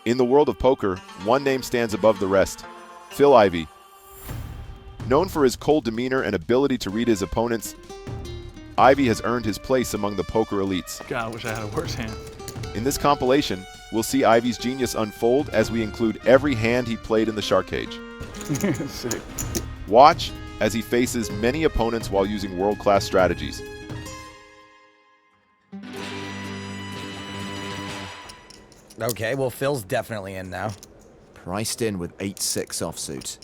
In the world of poker, one name stands above the rest: Phil Ivey. Known for his cold demeanor and ability to read his opponents, Ivey has earned his place among the poker elites. God, I wish I had a worse hand. In this compilation, we'll see Ivey's genius unfold as we include every hand he played in the shark cage. Sick. Watch as he faces many opponents while using world-class strategies. Okay, well, Phil's definitely in now. Priced in with 8-6 offsuit.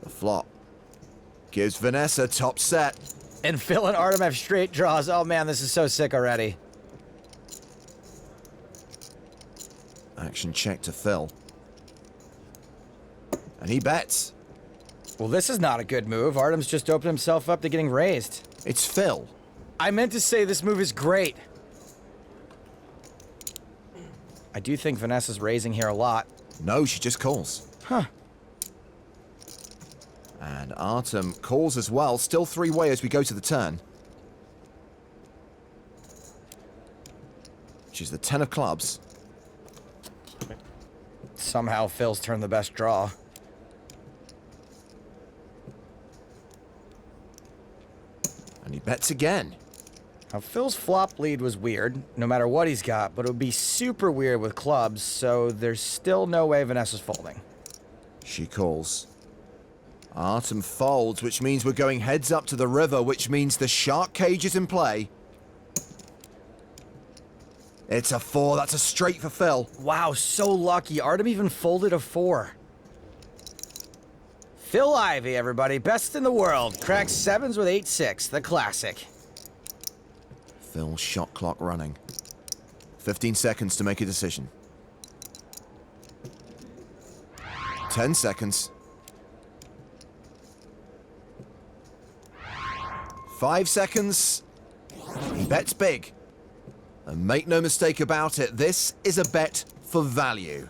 The flop gives Vanessa top set. And Phil and Artem have straight draws. Oh man, this is so sick already. Action check to Phil. And he bets. Well, this is not a good move. Artem's just opened himself up to getting raised. It's Phil. I meant to say this move is great. I do think Vanessa's raising here a lot. No, she just calls. Huh. And Artem calls as well. Still three-way as we go to the turn. Which is the 10 of clubs. Somehow Phil's turned the best draw. And he bets again. Now, Phil's flop lead was weird, no matter what he's got, but it would be super weird with clubs, so there's still no way Vanessa's folding. She calls. Artem folds, which means we're going heads up to the river, which means the shark cage is in play. It's a 4. That's a straight for Phil. Wow, so lucky. Artem even folded a 4. Phil Ivey, everybody. Best in the world. Cracks 7s with 8-6. The classic. Phil shot clock running. 15 seconds to make a decision. 10 seconds. 5 seconds. He bets big. And make no mistake about it, this is a bet for value.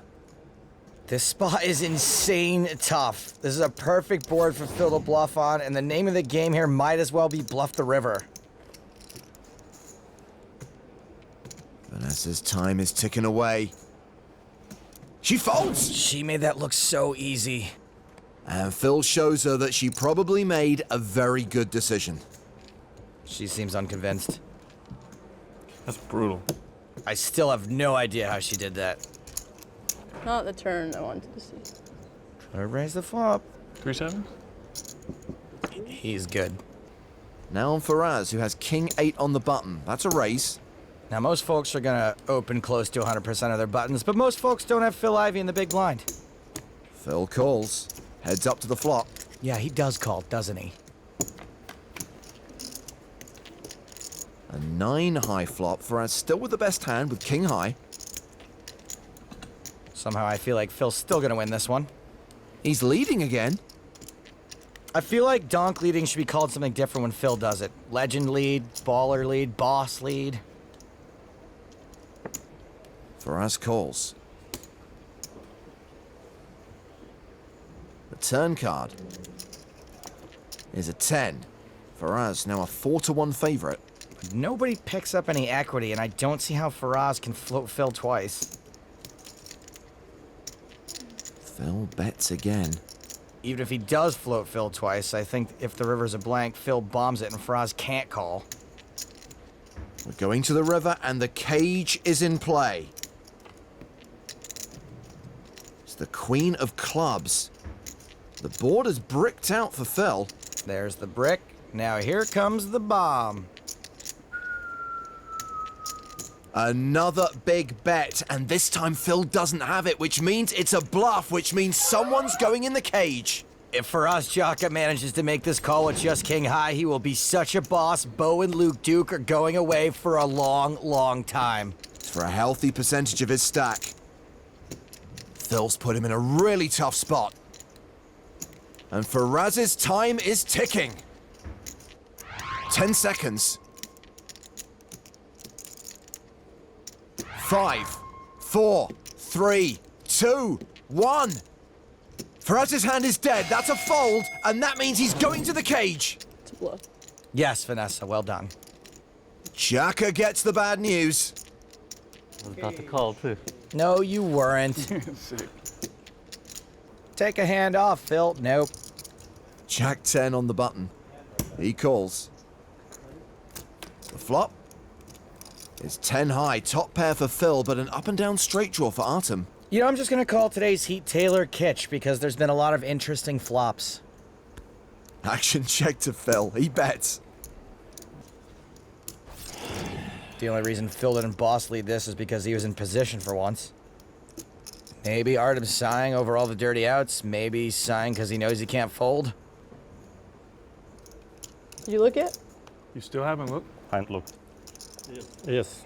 This spot is insane tough. This is a perfect board for Phil to bluff on, and the name of the game here might as well be Bluff the River. Vanessa's time is ticking away. She folds! She made that look so easy. And Phil shows her that she probably made a very good decision. She seems unconvinced. That's brutal. I still have no idea how she did that. Not the turn I wanted to see. Try to raise the flop. 3-7? He's good. Now on Faraz, who has King 8 on the button. That's a raise. Now, most folks are gonna open close to 100% of their buttons, but most folks don't have Phil Ivey in the big blind. Phil calls. Heads up to the flop. Yeah, he does call, doesn't he? A 9 high flop. Faraz still with the best hand with King high. Somehow I feel like Phil's still gonna win this one. He's leading again. I feel like donk leading should be called something different when Phil does it. Legend lead, baller lead, boss lead. Faraz calls. The turn card is a 10. Faraz now a 4-1 favorite. Nobody picks up any equity, and I don't see how Faraz can float Phil twice. Phil bets again. Even if he does float Phil twice, I think if the river's a blank, Phil bombs it and Faraz can't call. We're going to the river and the cage is in play. It's the Queen of Clubs. The board is bricked out for Phil. There's the brick. Now here comes the bomb. Another big bet, and this time Phil doesn't have it, which means it's a bluff, which means someone's going in the cage. If Faraz Jaka manages to make this call with just king high, he will be such a boss. Bo and Luke Duke are going away for a long, long time. For a healthy percentage of his stack. Phil's put him in a really tough spot. And Faraz's time is ticking. 10 seconds. 5, 4, 3, 2, 1. Faraz's hand is dead. That's a fold, and that means he's going to the cage. It's a bluff. Yes, Vanessa, well done. Jaka gets the bad news. I was about to call too. No, you weren't. Sick. Take a hand off, Phil. Nope. Jack 10 on the button. He calls. The flop is 10 high, top pair for Phil, but an up and down straight draw for Artem. You know, I'm just gonna call today's heat Taylor Kitsch because there's been a lot of interesting flops. Action check to Phil. He bets. The only reason Phil didn't boss lead this is because he was in position for once. Maybe Artem's sighing over all the dirty outs. Maybe he's sighing because he knows he can't fold. Did you look it? You still haven't looked? I haven't looked. Yes.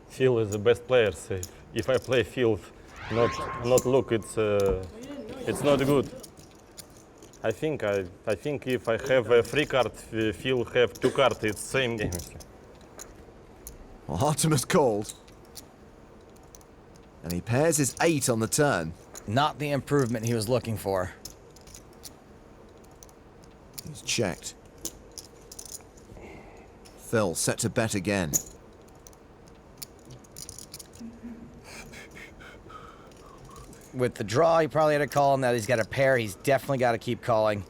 Phil is the best player. So if I play Phil, not look, it's not good. I think if I have a free card, Phil have 2 cards. It's same game. Well, Artem has called. And he pairs his 8 on the turn. Not the improvement he was looking for. He's checked. Phil set to bet again. With the draw, he probably had to call him that he's got a pair. He's definitely got to keep calling.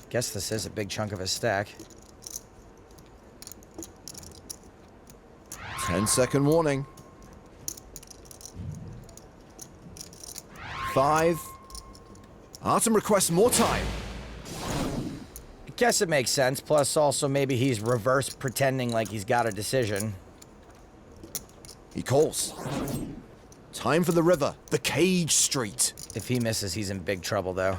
Guess this is a big chunk of his stack. 10-second warning. 5. Artem requests more time. I guess it makes sense. Plus, also, maybe he's reverse pretending like he's got a decision. He calls. Time for the river, the cage street. If he misses, he's in big trouble, though.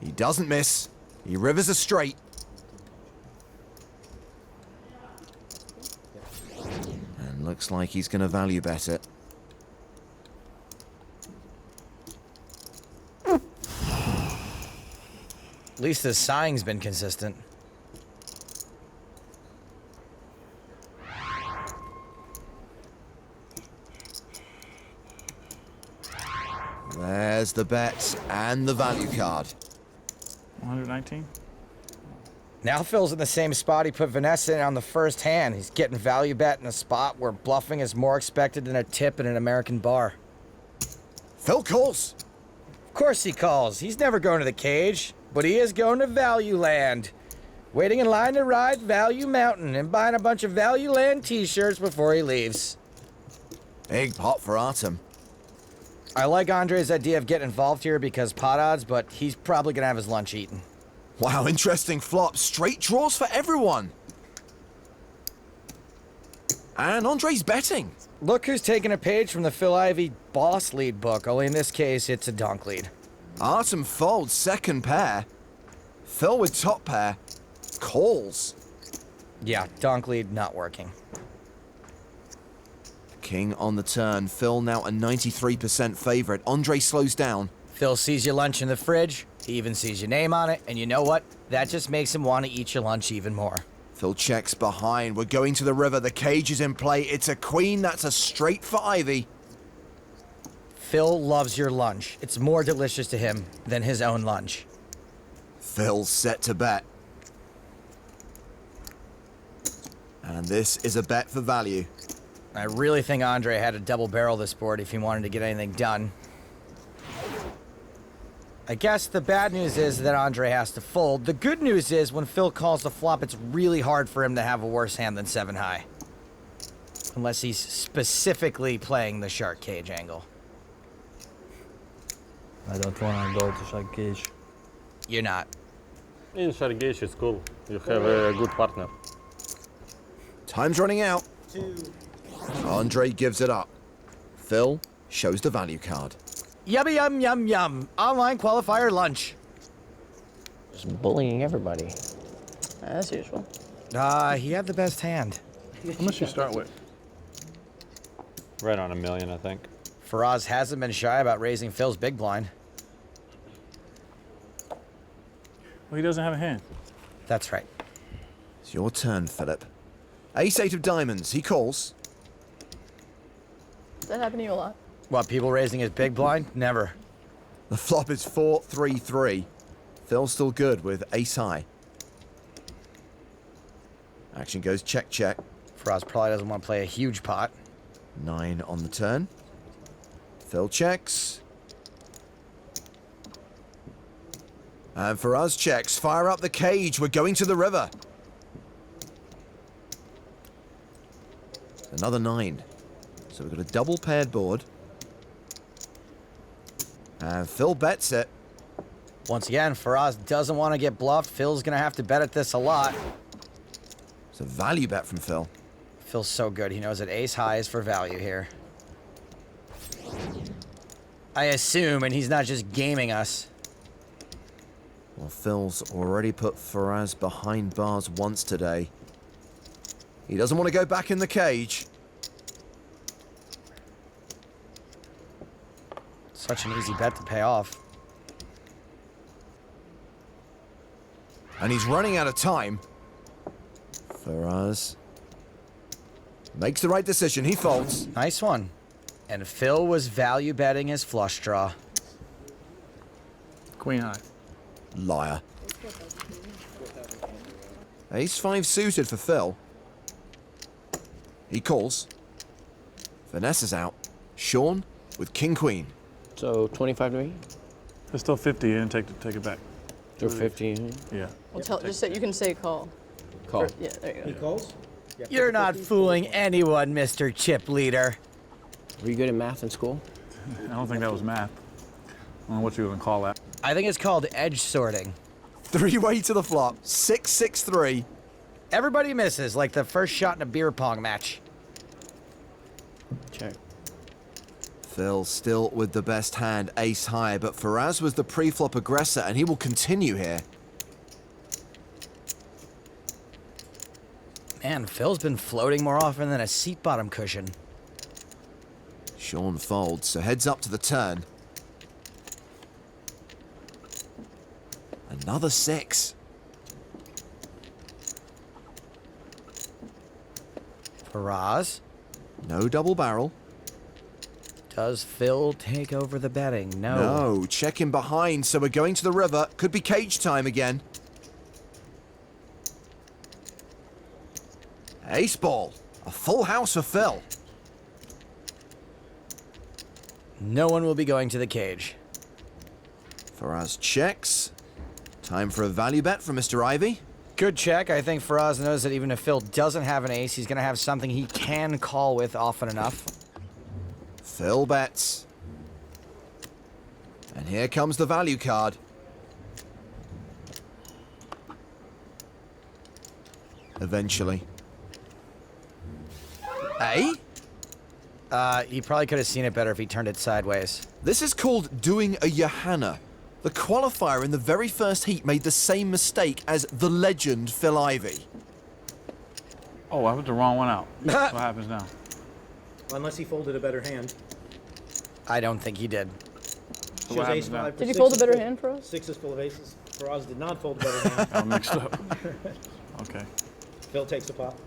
He doesn't miss. He rivers a straight. And looks like he's going to value bet it. At least his sighing's been consistent. There's the bet and the value card. 119? Now Phil's in the same spot he put Vanessa in on the first hand. He's getting value bet in a spot where bluffing is more expected than a tip in an American bar. Phil calls. Of course he calls. He's never going to the cage, but he is going to Value Land. Waiting in line to ride Value Mountain and buying a bunch of Value Land t-shirts before he leaves. Big pot for Artem. I like Andrey's idea of getting involved here because pot odds, but he's probably going to have his lunch eaten. Wow, interesting flop. Straight draws for everyone. And Andrey's betting. Look who's taking a page from the Phil Ivey boss lead book, only in this case, it's a donk lead. Artem folds second pair. Phil with top pair. Calls. Yeah, donk lead not working. King on the turn. Phil now a 93% favorite. Andrey slows down. Phil sees your lunch in the fridge, he even sees your name on it, and you know what? That just makes him want to eat your lunch even more. Phil checks behind. We're going to the river. The cage is in play. It's a queen. That's a straight for Ivey. Phil loves your lunch. It's more delicious to him than his own lunch. Phil's set to bet. And this is a bet for value. I really think Andrey had to double barrel this board if he wanted to get anything done. I guess the bad news is that Andrey has to fold. The good news is when Phil calls the flop, it's really hard for him to have a worse hand than 7 high. Unless he's specifically playing the shark cage angle. I don't want to go to shark cage. You're not. In Shargesh is cool. You have a good partner. Time's running out. Andrey gives it up. Phil shows the value card. Yummy yum yum yum. Online qualifier lunch. Just bullying everybody. As usual. He had the best hand. How much you start with? Right on $1 million, I think. Faraz hasn't been shy about raising Phil's big blind. Well, he doesn't have a hand. That's right. It's your turn, Philip. Ace-8 of diamonds. He calls. Does that happen to you a lot? What, people raising his big blind? Never. The flop is 4-3-3. Phil's still good with ace high. Action goes check, check. Faraz probably doesn't want to play a huge pot. 9 on the turn. Phil checks. And Faraz checks. Fire up the cage. We're going to the river. Another 9. So we've got a double paired board. And Phil bets it. Once again, Faraz doesn't want to get bluffed. Phil's going to have to bet at this a lot. It's a value bet from Phil. Phil's so good. He knows that ace high is for value here. I assume, and he's not just gaming us. Well, Phil's already put Faraz behind bars once today. He doesn't want to go back in the cage. Such an easy bet to pay off. And he's running out of time. Faraz makes the right decision. He folds. Nice one. And Phil was value betting his flush draw. Queen high. Liar. Ace 5 suited for Phil. He calls. Vanessa's out. Sean with king queen. So 25 to me? There's still 50. You didn't take it back. Or 50? Yeah. Well, just say, you can say call. Call. Yeah, there you go. He calls? You're not fooling anyone, Mr. Chip Leader. Were you good at math in school? I don't think that was math. I don't know what you would call that. I think it's called edge sorting. 3-way to the flop. 6-6-3. Everybody misses, like the first shot in a beer pong match. Check. Phil still with the best hand, ace high, but Faraz was the pre-flop aggressor, and he will continue here. Man, Phil's been floating more often than a seat bottom cushion. Sean folds, so heads up to the turn. Another 6. Faraz, No double barrel. does Phil take over the betting? No. No, check him behind, so we're going to the river. Could be cage time again. Ace ball. A full house for Phil. No one will be going to the cage. Faraz checks. Time for a value bet from Mr. Ivey. Good check. I think Faraz knows that even if Phil doesn't have an ace, he's going to have something he can call with often enough. Phil bets. And here comes the value card. Eventually. Eh? He probably could have seen it better if he turned it sideways. This is called doing a Johanna. The qualifier in the very first heat made the same mistake as the legend Phil Ivey. Oh, I put the wrong one out. What happens now? Unless he folded a better hand. I don't think he did. So what happens now? Did you fold a better hand for us? 6 is full of aces. Faraz did not fold a better hand. I'm mixed up. Okay. Phil takes the pot.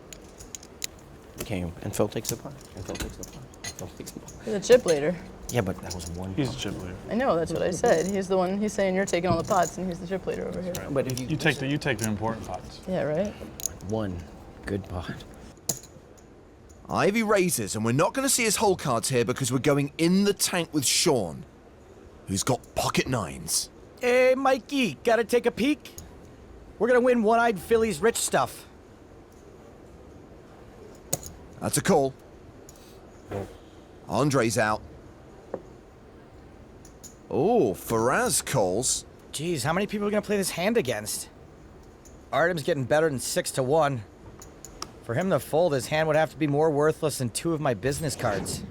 Okay, and Phil takes the pot. And Phil takes the pot. Phil takes the pot. He's a chip leader. Yeah, but that was one. He's a chip leader. I know, that's what I said. He's the one, he's saying you're taking all the pots and he's the chip leader over here. But if You take the important pots. Yeah, right? one good pot. Ivy raises, and we're not going to see his hole cards here because we're going in the tank with Sean, who's got pocket 9s. Hey, Mikey, gotta take a peek? We're gonna win one-eyed Philly's rich stuff. That's a call. Andrey's out. Oh, Faraz calls. Geez, how many people are gonna play this hand against? Artem's getting better than 6-1. For him to fold, his hand would have to be more worthless than 2 of my business cards.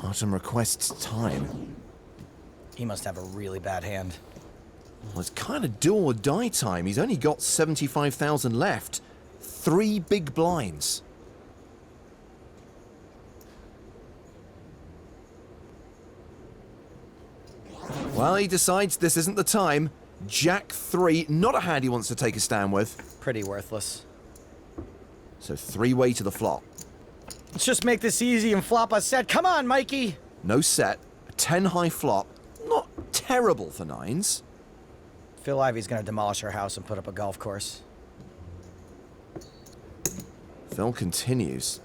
Artem requests time. He must have a really bad hand. Well, it's kind of do or die time. He's only got 75,000 left. 3 big blinds. Well, he decides this isn't the time. Jack 3, not a hand he wants to take a stand with. Pretty worthless. So 3-way to the flop. Let's just make this easy and flop a set. Come on, Mikey! No set, a 10 high flop, terrible for nines. Phil Ivey's gonna demolish our house and put up a golf course. Phil continues.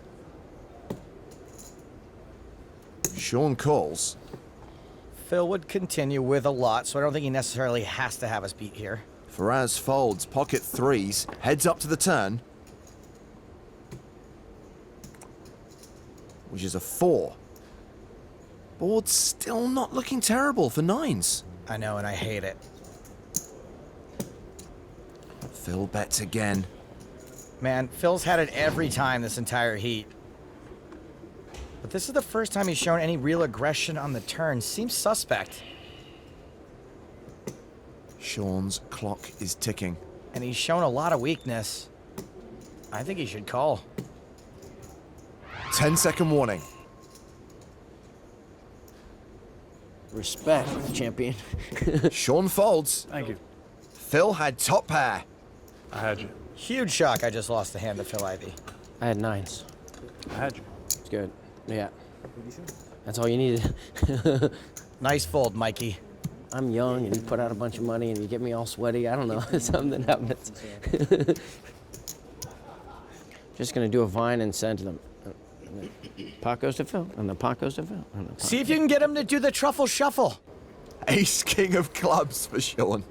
Sean calls. Phil would continue with a lot, so I don't think he necessarily has to have us beat here. Faraz folds, pocket threes, heads up to the turn, which is a 4. Board's still not looking terrible for nines. I know, and I hate it. Phil bets again. Man, Phil's had it every time this entire heat. But this is the first time he's shown any real aggression on the turn. Seems suspect. Sean's clock is ticking. And he's shown a lot of weakness. I think he should call. 10-second warning. Respect, champion. Sean folds. Thank you. Phil had top pair. I had you. Huge shock I just lost the hand to Phil Ivey. I had 9s. I had you. It's good. Yeah. That's all you needed. Nice fold, Mikey. I'm young and you put out a bunch of money and you get me all sweaty. I don't know. Something happens. Just gonna do a vine and send to them. Pot goes to Phil, and the pot goes to Phil. And the pot See if you can get him to do the truffle shuffle. Ace king of clubs for Sean.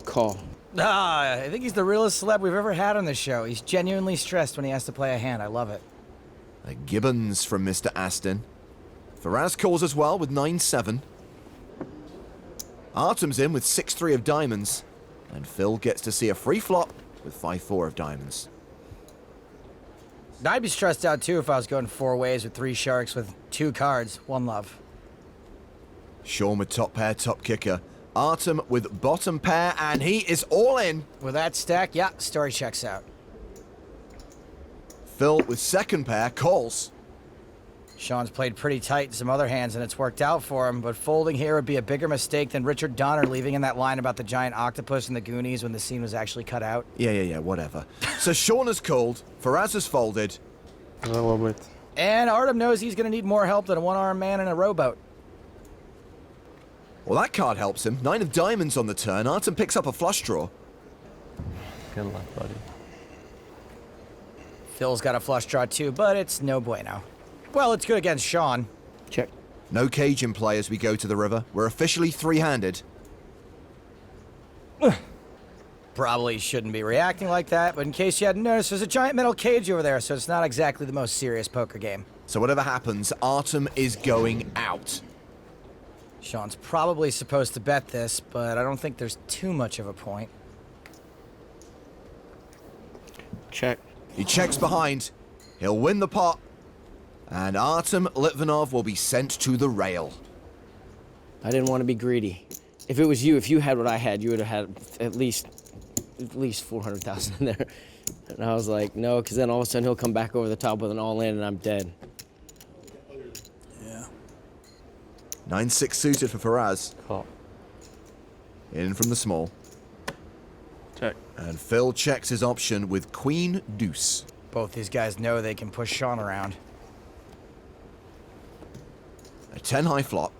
Call. I think he's the realest celeb we've ever had on this show. He's genuinely stressed when he has to play a hand. I love it. A Gibbons from Mr. Aston. Faraz calls as well with 9-7. Artem's in with 6-3 of diamonds. And Phil gets to see a free flop with 5-4 of diamonds. I'd be stressed out too if I was going 4 ways with 3 sharks with 2 cards. One love. Sean with top pair, top kicker. Artem with bottom pair, and he is all in. With that stack, yeah, story checks out. Phil with second pair calls. Sean's played pretty tight in some other hands, and it's worked out for him, but folding here would be a bigger mistake than Richard Donner leaving in that line about the giant octopus in the Goonies when the scene was actually cut out. Yeah, whatever. So Sean has called, Faraz has folded. A little bit. And Artem knows he's going to need more help than a one-armed man in a rowboat. Well, that card helps him. 9 of diamonds on the turn. Artem picks up a flush draw. Good luck, buddy. Phil's got a flush draw too, but it's no bueno. Well, it's good against Sean. Check. No cage in play as we go to the river. We're officially three-handed. Probably shouldn't be reacting like that, but in case you hadn't noticed, there's a giant metal cage over there, so it's not exactly the most serious poker game. So whatever happens, Artem is going out. Sean's probably supposed to bet this, but I don't think there's too much of a point. Check. He checks behind. He'll win the pot. And Artem Litvinov will be sent to the rail. I didn't want to be greedy. If it was you, if you had what I had, you would have had at least 400,000 in there. And I was like, no, because then all of a sudden he'll come back over the top with an all-in and I'm dead. Yeah. 9-6 suited for Faraz. Call. In from the small. Check. And Phil checks his option with Queen Deuce. Both these guys know they can push Sean around. A 10 high flop.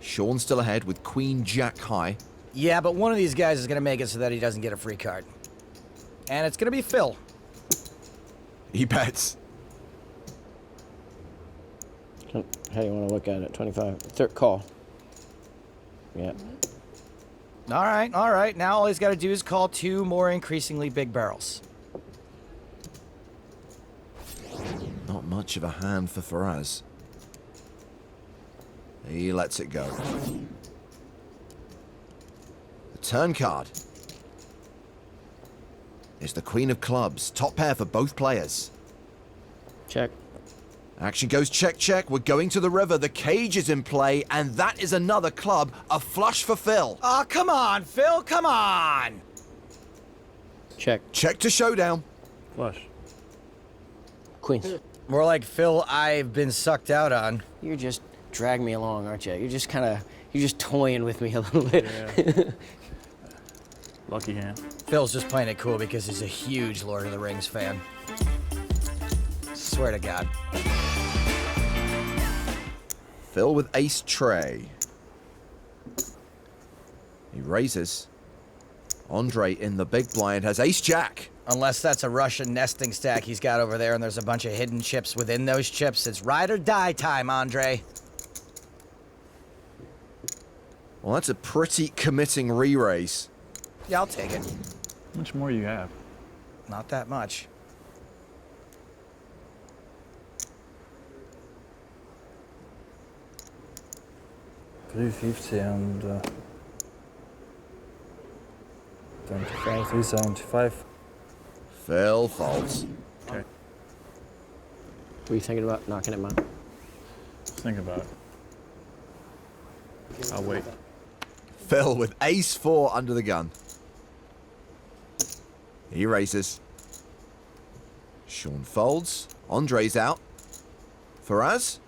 Sean still ahead with Queen Jack high. Yeah, but one of these guys is going to make it so that he doesn't get a free card. And it's going to be Phil. He bets. How do you want to look at it? 25. Third call. Yeah. All right. Now all he's got to do is call 2 more increasingly big barrels. Not much of a hand for Faraz. He lets it go. The turn card is the Queen of Clubs. Top pair for both players. Check. Action goes check, check. We're going to the river. The cage is in play, and that is another club. A flush for Phil. Oh, come on, Phil, come on! Check. Check to showdown. Flush. Queens. More like Phil I've been sucked out on. You're just dragging me along, aren't you? You're just toying with me a little bit. Yeah. Lucky hand. Phil's just playing it cool because he's a huge Lord of the Rings fan. Swear to God. Phil with ace tray. He raises. Andrey in the big blind has ace-jack. Unless that's a Russian nesting stack he's got over there and there's a bunch of hidden chips within those chips. It's ride or die time, Andrey. Well, that's a pretty committing re-raise. Yeah, I'll take it. How much more you have? Not that much. $350 and 25, 375. Phil folds. Okay. What are you thinking about knocking him out? Think about it. I'll wait. Phil with ace-4 under the gun. He raises. Sean folds. Andrey's out. Faraz?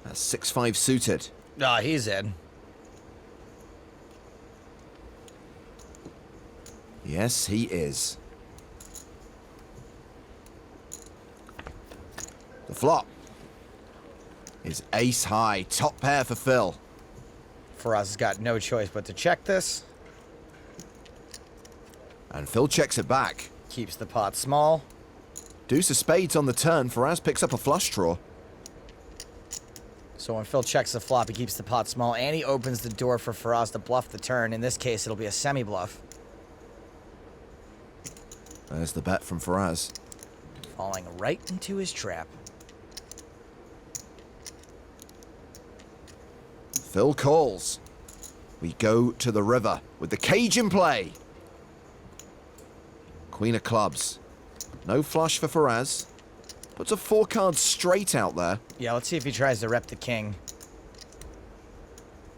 That's 6-5 suited. Ah, he's in. Yes, he is. The flop is ace high, top pair for Phil. Faraz has got no choice but to check this. And Phil checks it back. Keeps the pot small. Deuce of spades on the turn. Faraz picks up a flush draw. So when Phil checks the flop, he keeps the pot small, and he opens the door for Faraz to bluff the turn. In this case, it'll be a semi-bluff. There's the bet from Faraz. Falling right into his trap. Phil calls. We go to the river with the cage in play. Queen of clubs. No flush for Faraz. Puts a 4-card straight out there. Yeah, let's see if he tries to rep the king.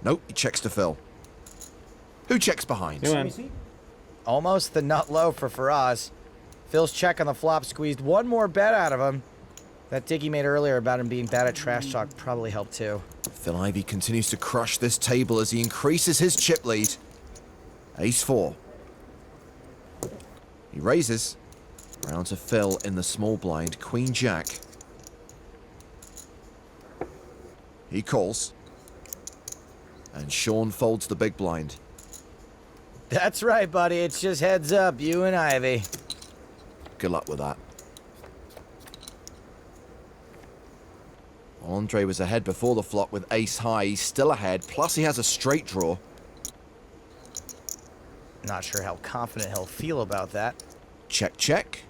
Nope, he checks to Phil. Who checks behind? You win. Almost the nut low for Faraz. Phil's check on the flop squeezed one more bet out of him. That dig he made earlier about him being bad at trash talk probably helped too. Phil Ivey continues to crush this table as he increases his chip lead. Ace-4. He raises. Round to Phil in the small blind. Queen-jack. He calls. And Sean folds the big blind. That's right, buddy. It's just heads up, you and Ivy. Good luck with that. Andrey was ahead before the flop with ace high. He's still ahead, plus he has a straight draw. Not sure how confident he'll feel about that. Check, check.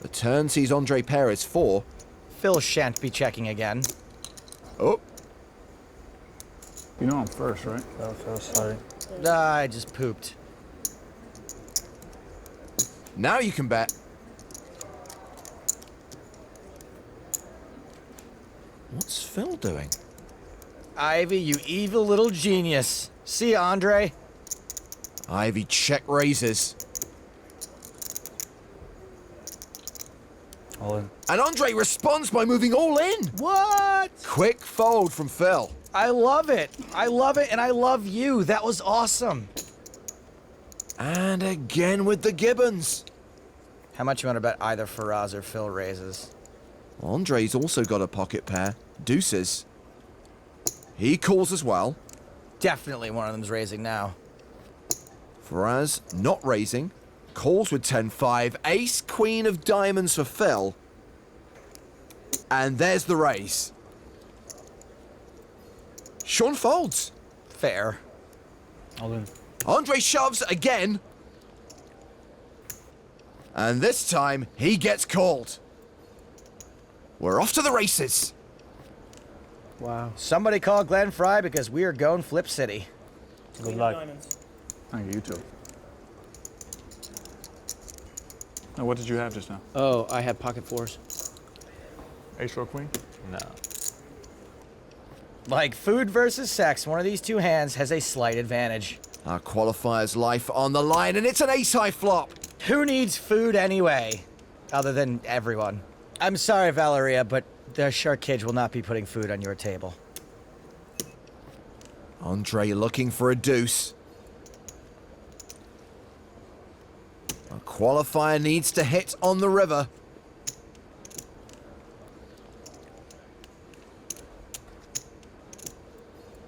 The turn sees Andrey pair is 4. Phil shan't be checking again. Oh, You know I'm first, right? Oh, sorry. I just pooped. now you can bet. What's Phil doing? Ivy, you evil little genius. See ya, Andrey. Ivy check raises. All in. And Andrey responds by moving all in. What? Quick fold from Phil. I love it. I love it, and I love you. That was awesome. And again with the Gibbons. How much you want to bet either Faraz or Phil raises? Andrey's also got a pocket pair. Deuces. He calls as well. Definitely one of them's raising now. Faraz not raising. Calls with 10-5. Ace, queen of diamonds for Phil. And there's the raise. Sean folds. Fair. All in. Andrey shoves again. And this time, he gets called. We're off to the races. Wow. Somebody call Glenn Fry because we are going Flip City. Good luck. Diamonds. Thank you, you too. Now, what did you have just now? Oh, I had pocket 4s. Ace or queen? No. Like food versus sex, one of these two hands has a slight advantage. Our qualifier's life on the line, and it's an ace-high flop. Who needs food anyway? Other than everyone. I'm sorry, Valeria, but the shark cage will not be putting food on your table. Andrey looking for a deuce. A qualifier needs to hit on the river.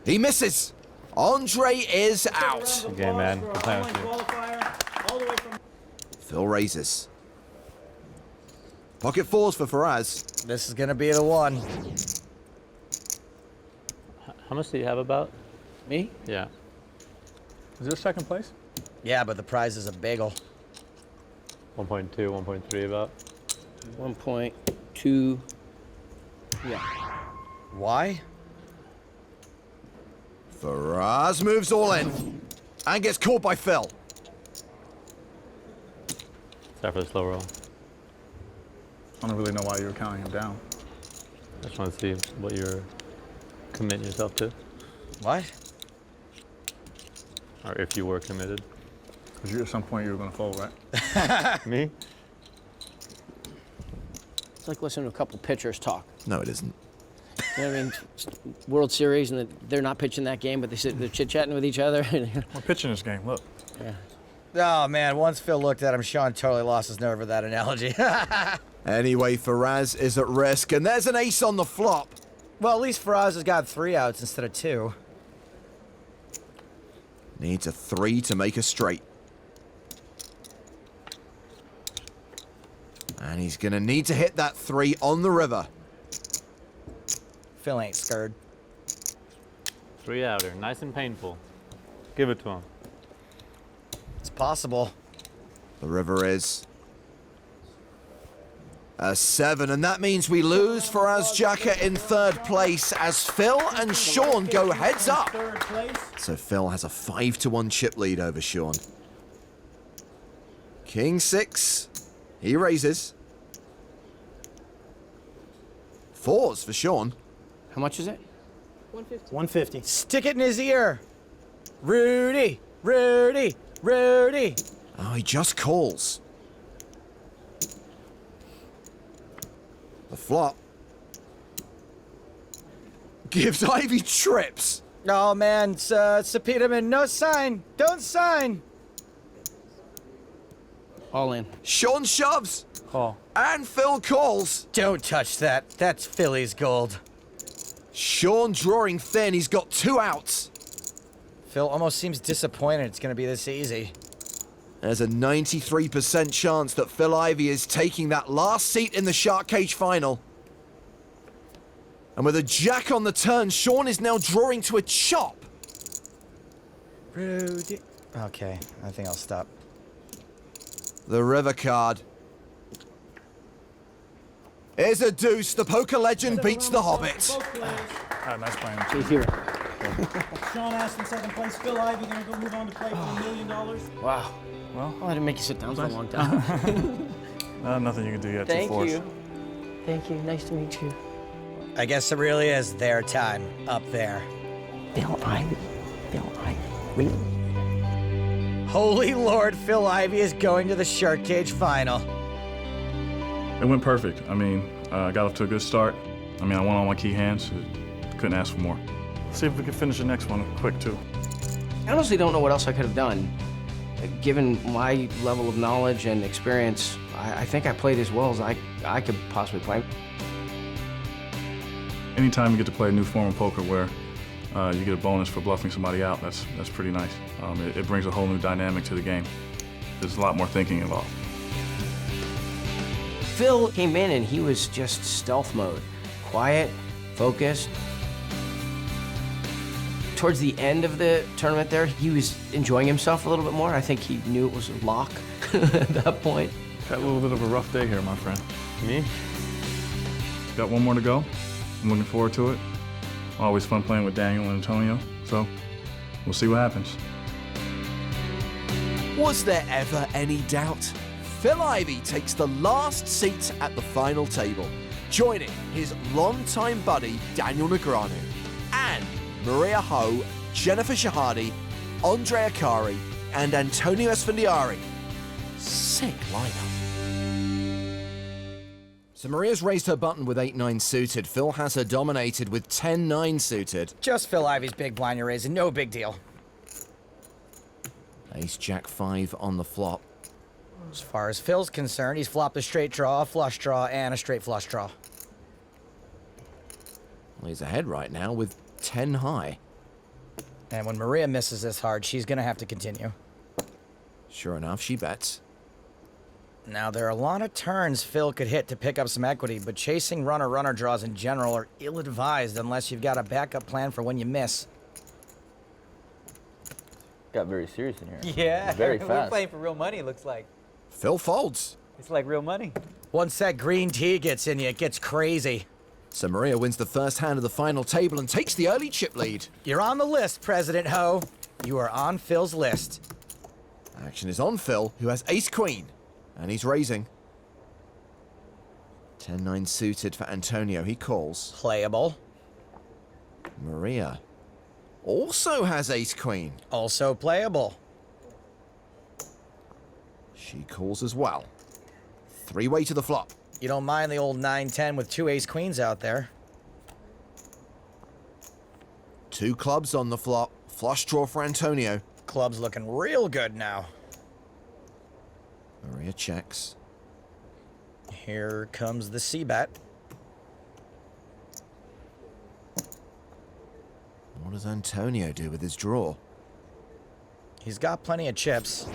He misses. Andrey is out. Good game, man. Good playing with you. Qualifier, all the way from Phil raises. Pocket fours for Faraz. This is gonna be the one. How much do you have about? Me? Yeah. Is there second place? Yeah, but the prize is a bagel. 1.2, 1.3 about. 1.2. Yeah. Why? Faraz moves all in and gets caught by Phil. Sorry for the slow roll. I don't really know why you were counting him down. I just want to see what you're committing yourself to, What? or if you were committed. Because at some point you were going to fold, right? Me? It's like listening to a couple pitchers talk. No, it isn't. You know what I mean? World Series, and they're not pitching that game, but they're chit-chatting with each other. We're pitching this game, look. Yeah. Oh man, once Phil looked at him, Sean totally lost his nerve with that analogy. Anyway, Faraz is at risk, and there's an ace on the flop. Well, at least Faraz has got 3 outs instead of 2. Needs a 3 to make a straight. And he's gonna need to hit that 3 on the river. Phil ain't scared. 3 outer, nice and painful. Give it to him. It's possible. The river is a 7, and that means we lose Faraz Jaka in 3rd place as Phil and Sean go heads up. third place. So Phil has a 5-1 chip lead over Sean. King 6, he raises. 4s for Sean. How much is it? 150. Stick it in his ear. Rudy, Rudy, Rudy. Oh, he just calls. The flop gives Ivey trips. Oh man, Peterman, no sign. Don't sign. All in. Sean shoves. Call. And Phil calls. Don't touch that. That's Philly's gold. Sean drawing thin. He's got 2 outs. Phil almost seems disappointed it's going to be this easy. There's a 93% chance that Phil Ivey is taking that last seat in the Shark Cage final. And with a jack on the turn, Sean is now drawing to a chop. Rudy. Okay, I think I'll stop. The river card. Here's a deuce. The poker legend beats the Hobbit. All right, nice playing. He's here. Sean Astin, 2nd place. Phil Ivey gonna go move on to play for $1 million. Wow. Well, I didn't make you sit down for a long time. nothing you can do yet. Thank 2 4s. you. Thank you. Nice to meet you. I guess it really is their time up there. Phil Ivey. Phil Ivey. Really? Holy Lord, Phil Ivey is going to the Shark Cage final. It went perfect. I mean, I got off to a good start. I mean, I won all my key hands. Couldn't ask for more. See if we can finish the next one quick, too. I honestly don't know what else I could have done. Given my level of knowledge and experience, I think I played as well as I could possibly play. Anytime you get to play a new form of poker where you get a bonus for bluffing somebody out, that's pretty nice. It brings a whole new dynamic to the game. There's a lot more thinking involved. Phil came in and he was just stealth mode. Quiet, focused. Towards the end of the tournament there, he was enjoying himself a little bit more. I think he knew it was a lock at that point. Had a little bit of a rough day here, my friend. Me? Got one more to go. I'm looking forward to it. Always fun playing with Daniel and Antonio, so we'll see what happens. Was there ever any doubt? Phil Ivey takes the last seat at the final table, joining his longtime buddy Daniel Negreanu and Maria Ho, Jennifer Shahadi, Andrey Akari, and Antonio Esfandiari. Sick lineup. So Maria's raised her button with 8-9 suited. Phil has her dominated with 10-9 suited. Just Phil Ivey's big blind you're raising, no big deal. Ace-Jack-5 on the flop. As far as Phil's concerned, he's flopped a straight draw, a flush draw, and a straight flush draw. Well, he's ahead right now with 10 high. And when Maria misses this hard, she's going to have to continue. Sure enough, she bets. Now, there are a lot of turns Phil could hit to pick up some equity, but chasing runner-runner draws in general are ill-advised unless you've got a backup plan for when you miss. Got very serious in here. Yeah, Very we're fast. playing for real money, it looks like. Phil folds. It's like real money. Once that green tea gets in you, it gets crazy. So Maria wins the first hand of the final table and takes the early chip lead. You're on the list, President Ho. You are on Phil's list. Action is on Phil, who has ace-queen. And he's raising. 10-9 suited for Antonio. He calls. Playable. Maria also has ace-queen. Also playable. She calls as well. Three-way to the flop. You don't mind the old 9-10 with two ace-queens out there. Two clubs on the flop. Flush draw for Antonio. Club's looking real good now. Maria checks. Here comes the C-bet. What does Antonio do with his draw? He's got plenty of chips.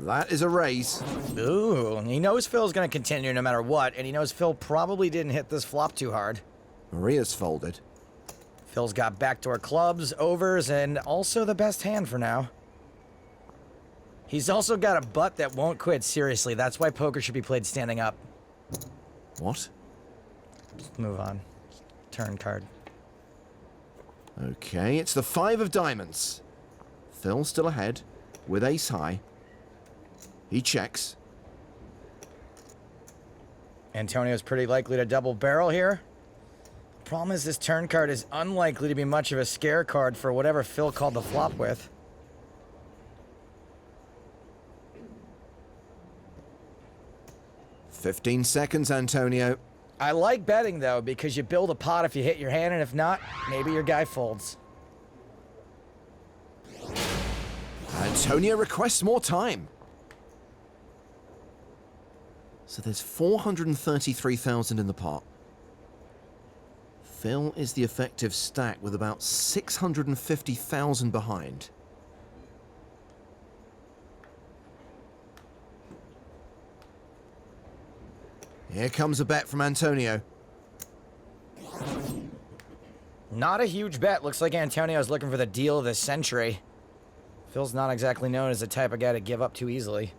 That is a raise. Ooh, he knows Phil's going to continue no matter what, and he knows Phil probably didn't hit this flop too hard. Maria's folded. Phil's got backdoor clubs, overs, and also the best hand for now. He's also got a butt that won't quit, seriously. That's why poker should be played standing up. What? Just move on. Turn card. Okay, it's the 5 of diamonds. Phil still ahead with ace high. He checks. Antonio's pretty likely to double barrel here. The problem is this turn card is unlikely to be much of a scare card for whatever Phil called the flop with. "15 seconds, Antonio." I like betting, though, because you build a pot if you hit your hand, and if not, maybe your guy folds. Antonio requests more time. So there's 433,000 in the pot. Phil is the effective stack with about 650,000 behind. Here comes a bet from Antonio. Not a huge bet. Looks like Antonio's looking for the deal of the century. Phil's not exactly known as the type of guy to give up too easily.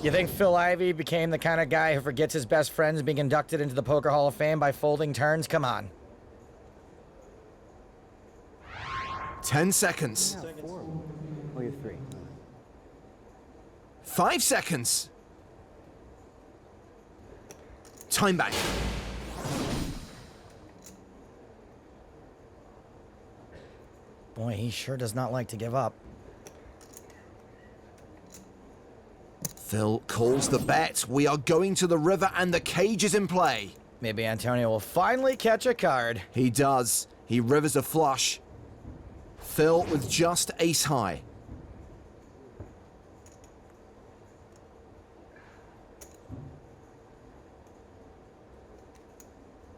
You think Phil Ivey became the kind of guy who forgets his best friends being inducted into the Poker Hall of Fame by folding turns? Come on. 10 seconds. Oh, you're 3. 5 seconds. Time back. Boy, he sure does not like to give up. Phil calls the bet. We are going to the river and the cage is in play. Maybe Antonio will finally catch a card. He does. He rivers a flush. Phil with just ace high.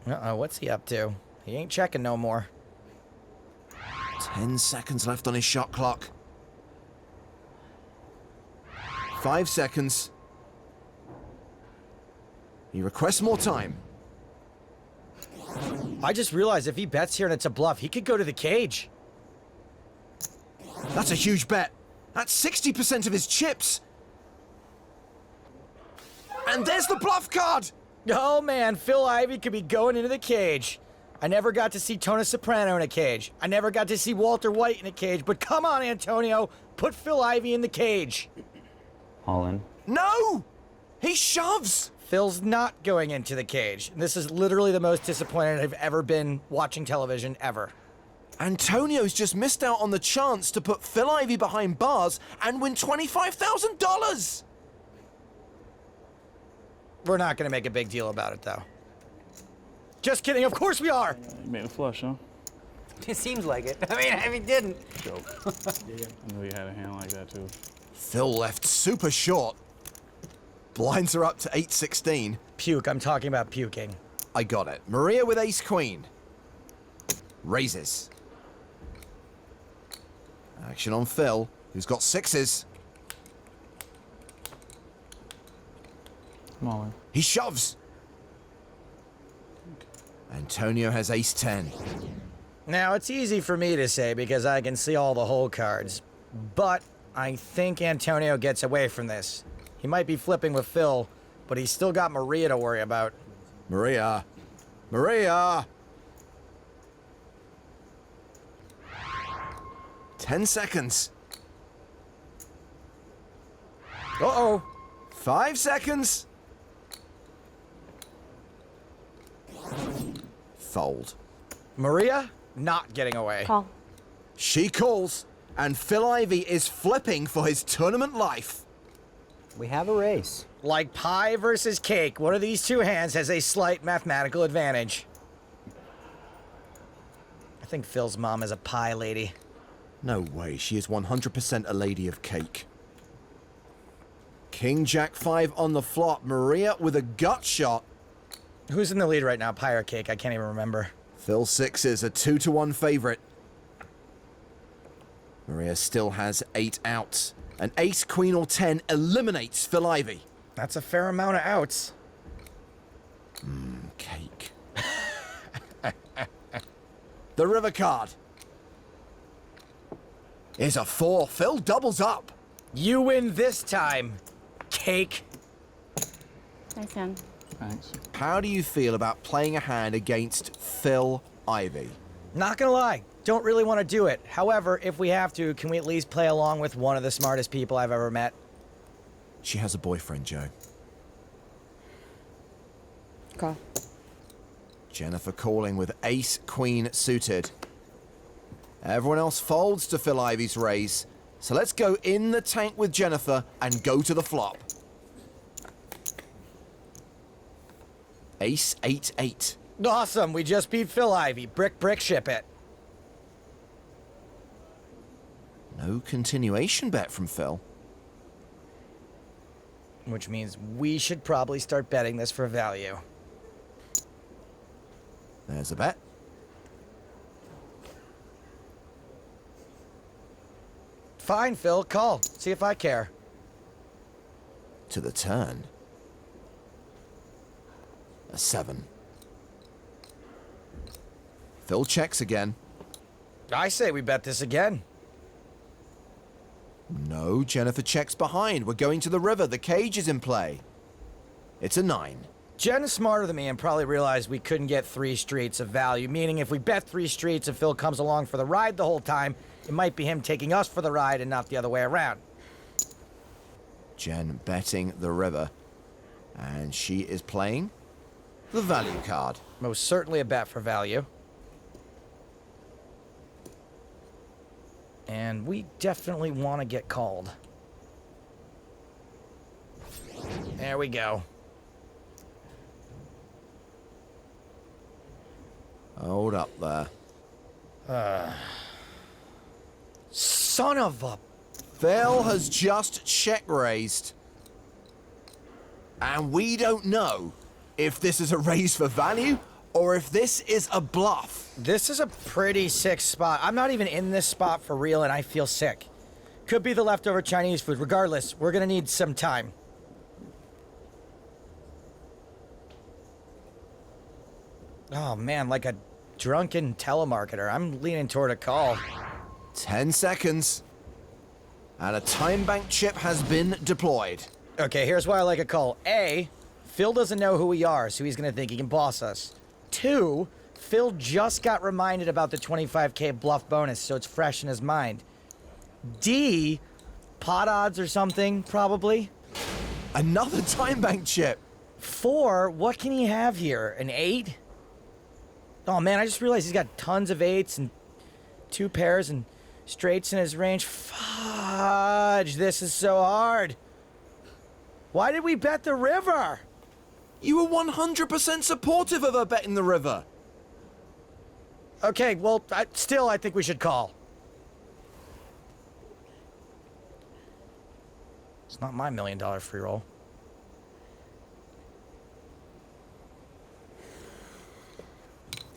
Uh-oh, what's he up to? He ain't checking no more. 10 seconds left on his shot clock. 5 seconds. He requests more time. I just realized if he bets here and it's a bluff, he could go to the cage. That's a huge bet. That's 60% of his chips. And there's the bluff card. Oh man, Phil Ivey could be going into the cage. I never got to see Tony Soprano in a cage. I never got to see Walter White in a cage. But come on, Antonio, put Phil Ivey in the cage. All in. No! He shoves! Phil's not going into the cage. This is literally the most disappointed I've ever been watching television ever. Antonio's just missed out on the chance to put Phil Ivey behind bars and win $25,000! We're not going to make a big deal about it, though. Just kidding, of course we are! You made a flush, huh? It seems like it. I mean, if he didn't. Joke. I knew he had a hand like that too. Phil left super short. Blinds are up to 8-16. Puke, I'm talking about puking. I got it. Maria with ace-queen. Raises. Action on Phil, who's got sixes. Come on. He shoves. Antonio has ace-10. Now, it's easy for me to say because I can see all the hole cards, but I think Antonio gets away from this. He might be flipping with Phil, but he's still got Maria to worry about. Maria. Maria! 10 seconds. Uh-oh. 5 seconds. Fold. Maria, not getting away. Call. She calls, and Phil Ivey is flipping for his tournament life. We have a race. Like pie versus cake, one of these two hands has a slight mathematical advantage. I think Phil's mom is a pie lady. No way, she is 100% a lady of cake. King Jack 5 on the flop. Maria with a gut shot. Who's in the lead right now, pie or cake? I can't even remember. Phil 6 is a 2-1 favorite. Maria still has 8 outs. An ace, queen, or 10 eliminates Phil Ivey. That's a fair amount of outs. Cake. The river card is a 4. Phil doubles up. You win this time, cake. Nice hand. Thanks. How do you feel about playing a hand against Phil Ivey? Not gonna lie, don't really want to do it. However, if we have to, can we at least play along with one of the smartest people I've ever met? She has a boyfriend, Joe. Call. Jennifer calling with ace, queen suited. Everyone else folds to Phil Ivey's raise. So let's go in the tank with Jennifer and go to the flop. Ace, 8-8. Awesome, we just beat Phil Ivey. Brick, brick, ship it. No continuation bet from Phil. Which means we should probably start betting this for value. There's a bet. Fine, Phil, call. See if I care. To the turn. A 7. Phil checks again. I say we bet this again. No, Jennifer checks behind. We're going to the river. The cage is in play. It's a 9. Jen is smarter than me and probably realized we couldn't get 3 streets of value, meaning if we bet 3 streets and Phil comes along for the ride the whole time, it might be him taking us for the ride and not the other way around. Jen betting the river. And she is playing the value card. Most certainly a bet for value. And we definitely want to get called. There we go. Hold up there. Son of a... Phil has just check raised. And we don't know if this is a raise for value or if this is a bluff. This is a pretty sick spot. I'm not even in this spot for real and I feel sick. Could be the leftover Chinese food. Regardless, we're gonna need some time. Oh man, like a drunken telemarketer. I'm leaning toward a call. 10 seconds. And a time bank chip has been deployed. Okay, here's why I like a call. A, Phil doesn't know who we are, so he's gonna think he can boss us. 2, Phil just got reminded about the 25K bluff bonus, so it's fresh in his mind. D, pot odds or something, probably. Another time bank chip. 4, what can he have here? An 8? Oh man, I just realized he's got tons of 8s and 2 pairs and straights in his range. Fudge, this is so hard. Why did we bet the river? You were 100% supportive of her betting the river. Okay, well, I think we should call. It's not my $1 million free roll.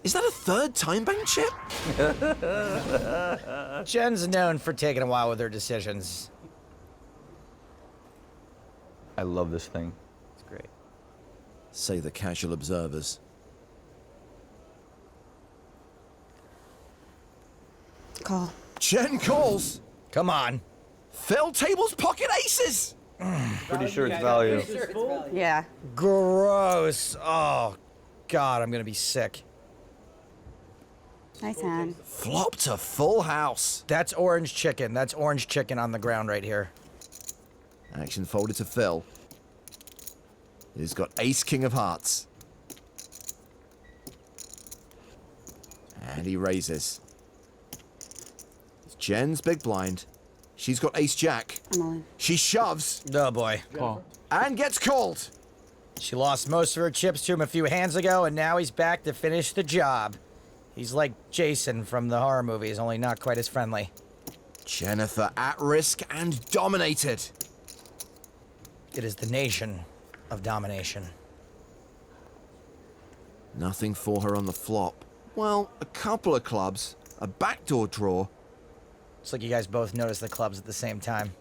Is that a third time bank chip? Jen's known for taking a while with her decisions. I love this thing. It's great. Say the casual observers. Call. Jen calls. Come on. Phil tables pocket aces. Pretty sure it's value. Yeah. Gross. Oh, God, I'm gonna be sick. Nice hand. Flop to full house. That's orange chicken. That's orange chicken on the ground right here. Action folded to Phil. He's got ace king of hearts. And he raises. It's Jen's big blind. She's got ace jack. I'm all in. She shoves. Oh, boy. Call. And gets called. She lost most of her chips to him a few hands ago, and now he's back to finish the job. He's like Jason from the horror movies, only not quite as friendly. Jennifer at risk and dominated. It is the nation of domination. Nothing for her on the flop. Well, a couple of clubs, a backdoor draw. It's like you guys both noticed the clubs at the same time.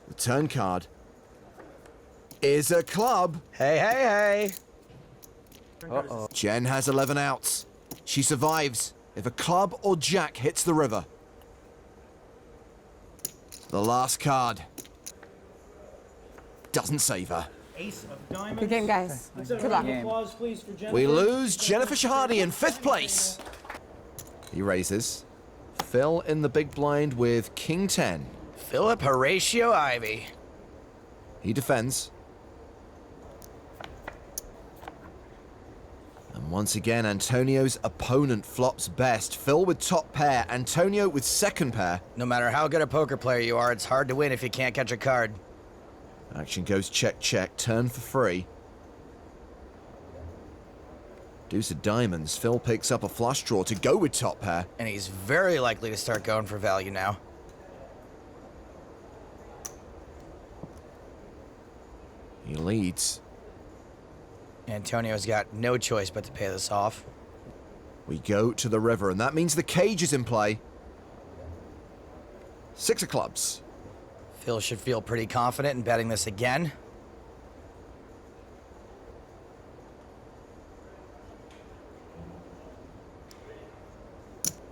The turn card is a club. Hey, hey, hey. Uh-oh. Jen has 11 outs. She survives if a club or jack hits the river. The last card doesn't save her. Ace of diamonds. Good game, guys. Let's have Good a round of luck. applause, please, for Jennifer. We lose Jennifer Shahadi in 5th place. He raises. Phil in the big blind with King 10. Philip Horatio Ivey. He defends. And once again, Antonio's opponent flops best. Phil with top pair, Antonio with second pair. No matter how good a poker player you are, it's hard to win if you can't catch a card. Action goes check, check, turn for free. Deuce of diamonds. Phil picks up a flush draw to go with top pair. And he's very likely to start going for value now. He leads. Antonio's got no choice but to pay this off. We go to the river, and that means the cage is in play. 6 of clubs. Phil should feel pretty confident in betting this again.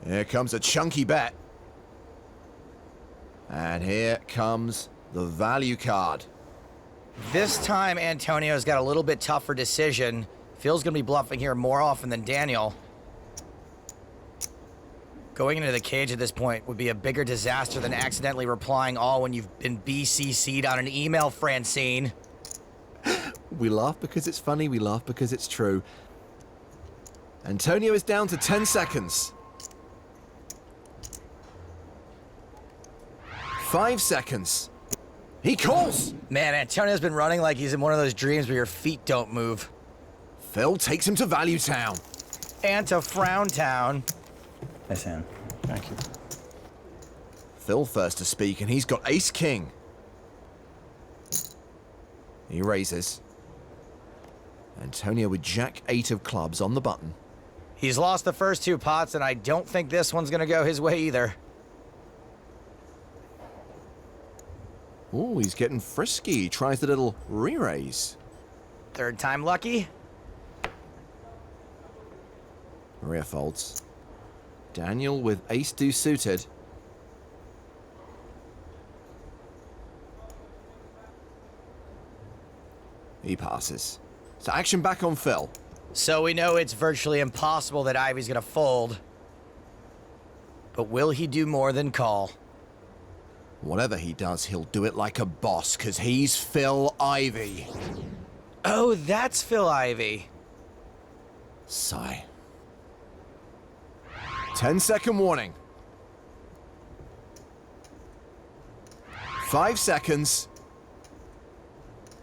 Here comes a chunky bet. And here comes the value card. This time, Antonio's got a little bit tougher decision. Phil's gonna be bluffing here more often than Daniel. Going into the cage at this point would be a bigger disaster than accidentally replying all when you've been BCC'd on an email, Francine. We laugh because it's funny, we laugh because it's true. Antonio is down to 10 seconds. 5 seconds. He calls! Man, Antonio's been running like he's in one of those dreams where your feet don't move. Phil takes him to Value Town. And to Frown Town. Nice hand. Thank you. Phil first to speak, and he's got Ace King. He raises. Antonio with Jack 8 of clubs on the button. He's lost the first 2 pots, and I don't think this one's gonna go his way either. Ooh, he's getting frisky. Tries the little re-raise. Third time lucky. Maria folds. Daniel with ace deuce suited. He passes. So action back on Phil. So we know it's virtually impossible that Ivey's gonna fold. But will he do more than call? Whatever he does, he'll do it like a boss, because he's Phil Ivey. Oh, that's Phil Ivey. Sigh. 10-second warning. 5 seconds.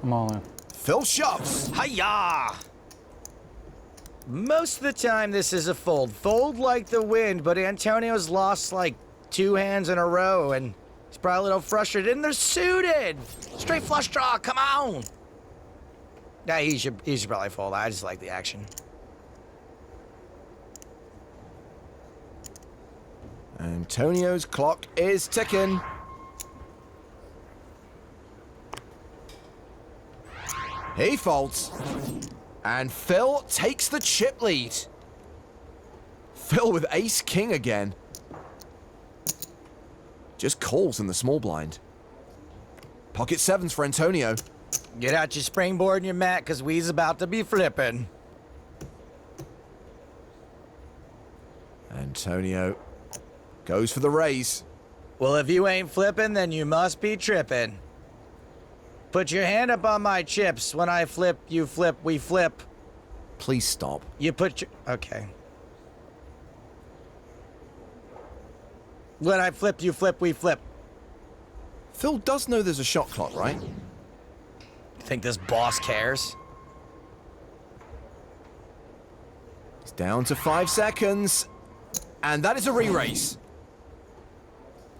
I'm all in. Phil shoves. Hi-ya! Most of the time, this is a fold. Fold like the wind, but Antonio's lost like 2 hands in a row, and he's probably a little frustrated, and they're suited! Straight flush draw, come on! Yeah, he should probably fold. I just like the action. Antonio's clock is ticking. He folds. And Phil takes the chip lead. Phil with ace-king again. Just calls in the small blind. Pocket sevens for Antonio. Get out your springboard and your mat, because we's about to be flipping. Antonio goes for the raise. Well, if you ain't flipping, then you must be tripping. Put your hand up on my chips. When I flip, you flip, we flip. Please stop. You put your... Okay. When I flip, you flip, we flip. Phil does know there's a shot clock, right? Think this boss cares? It's down to 5 seconds. And that is a re-raise.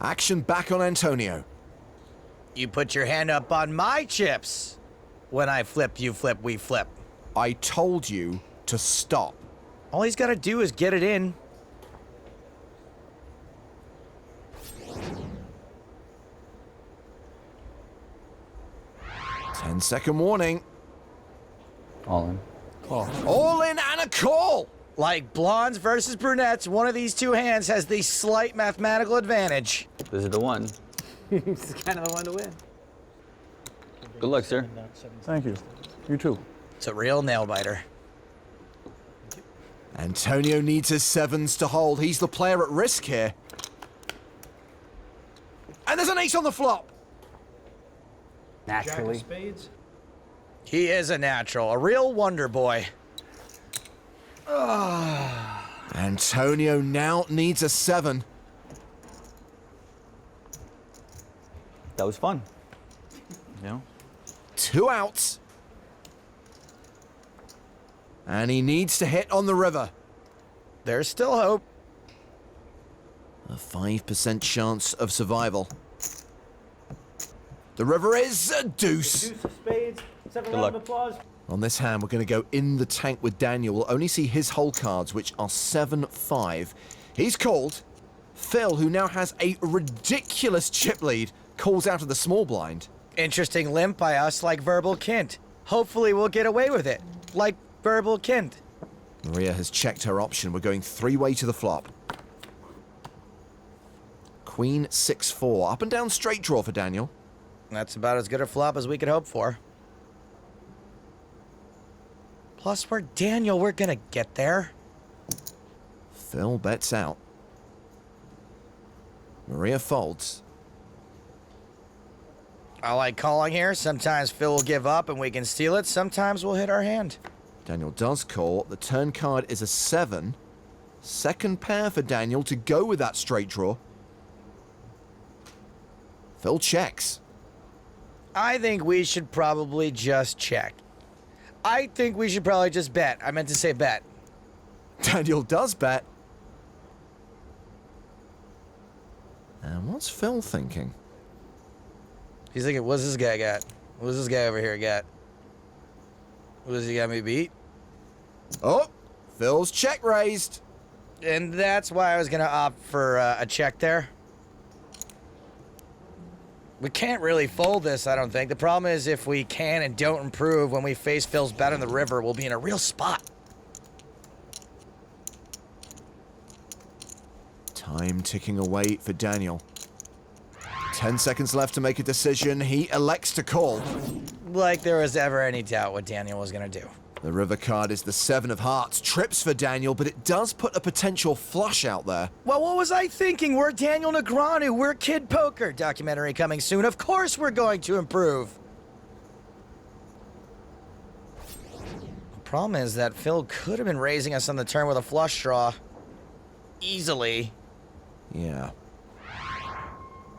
Action back on Antonio. You put your hand up on my chips. When I flip, you flip, we flip. I told you to stop. All he's got to do is get it in. Ten-second warning. All in. Call. All in and a call. Like blondes versus brunettes, one of these two hands has the slight mathematical advantage. This is the one. This is kind of the one to win. Good luck, sir. Thank you. You too. It's a real nail biter. Antonio needs his sevens to hold. He's the player at risk here. And there's an ace on the flop. Naturally. Jack of spades. He is a natural, a real wonder boy. Antonio now needs a 7. That was fun. You know? 2 outs. And he needs to hit on the river. There's still hope. A 5% chance of survival. The river is a deuce. Deuce of spades. 7 Good round luck. of applause. On this hand, we're going to go in the tank with Daniel. We'll only see his hole cards, which are 7-5. He's called. Phil, who now has a ridiculous chip lead, calls out of the small blind. Interesting limp by us like verbal Kint. Hopefully we'll get away with it. Like verbal Kint. Maria has checked her option. We're going 3-way to the flop. Queen 6-4. Up and down straight draw for Daniel. That's about as good a flop as we could hope for. Plus, we're Daniel. We're gonna get there. Phil bets out. Maria folds. I like calling here. Sometimes Phil will give up and we can steal it. Sometimes we'll hit our hand. Daniel does call. The turn card is a 7. Second pair for Daniel to go with that straight draw. Phil checks. I think we should probably just check. I think we should probably just bet. I meant to say bet. Daniel does bet. And what's Phil thinking? He's thinking, what's this guy got? What's this guy over here got? What does he got me beat? Oh, Phil's check raised. And that's why I was going to opt for a check there. We can't really fold this, I don't think. The problem is if we can and don't improve when we face Phil's bet on the river, we'll be in a real spot. Time ticking away for Daniel. 10 seconds left to make a decision. He elects to call. Like there was ever any doubt what Daniel was going to do. The river card is the 7 of hearts. Trips for Daniel, but it does put a potential flush out there. Well, what was I thinking? We're Daniel Negreanu. We're Kid Poker. Documentary coming soon. Of course we're going to improve. The problem is that Phil could have been raising us on the turn with a flush draw. Easily. Yeah.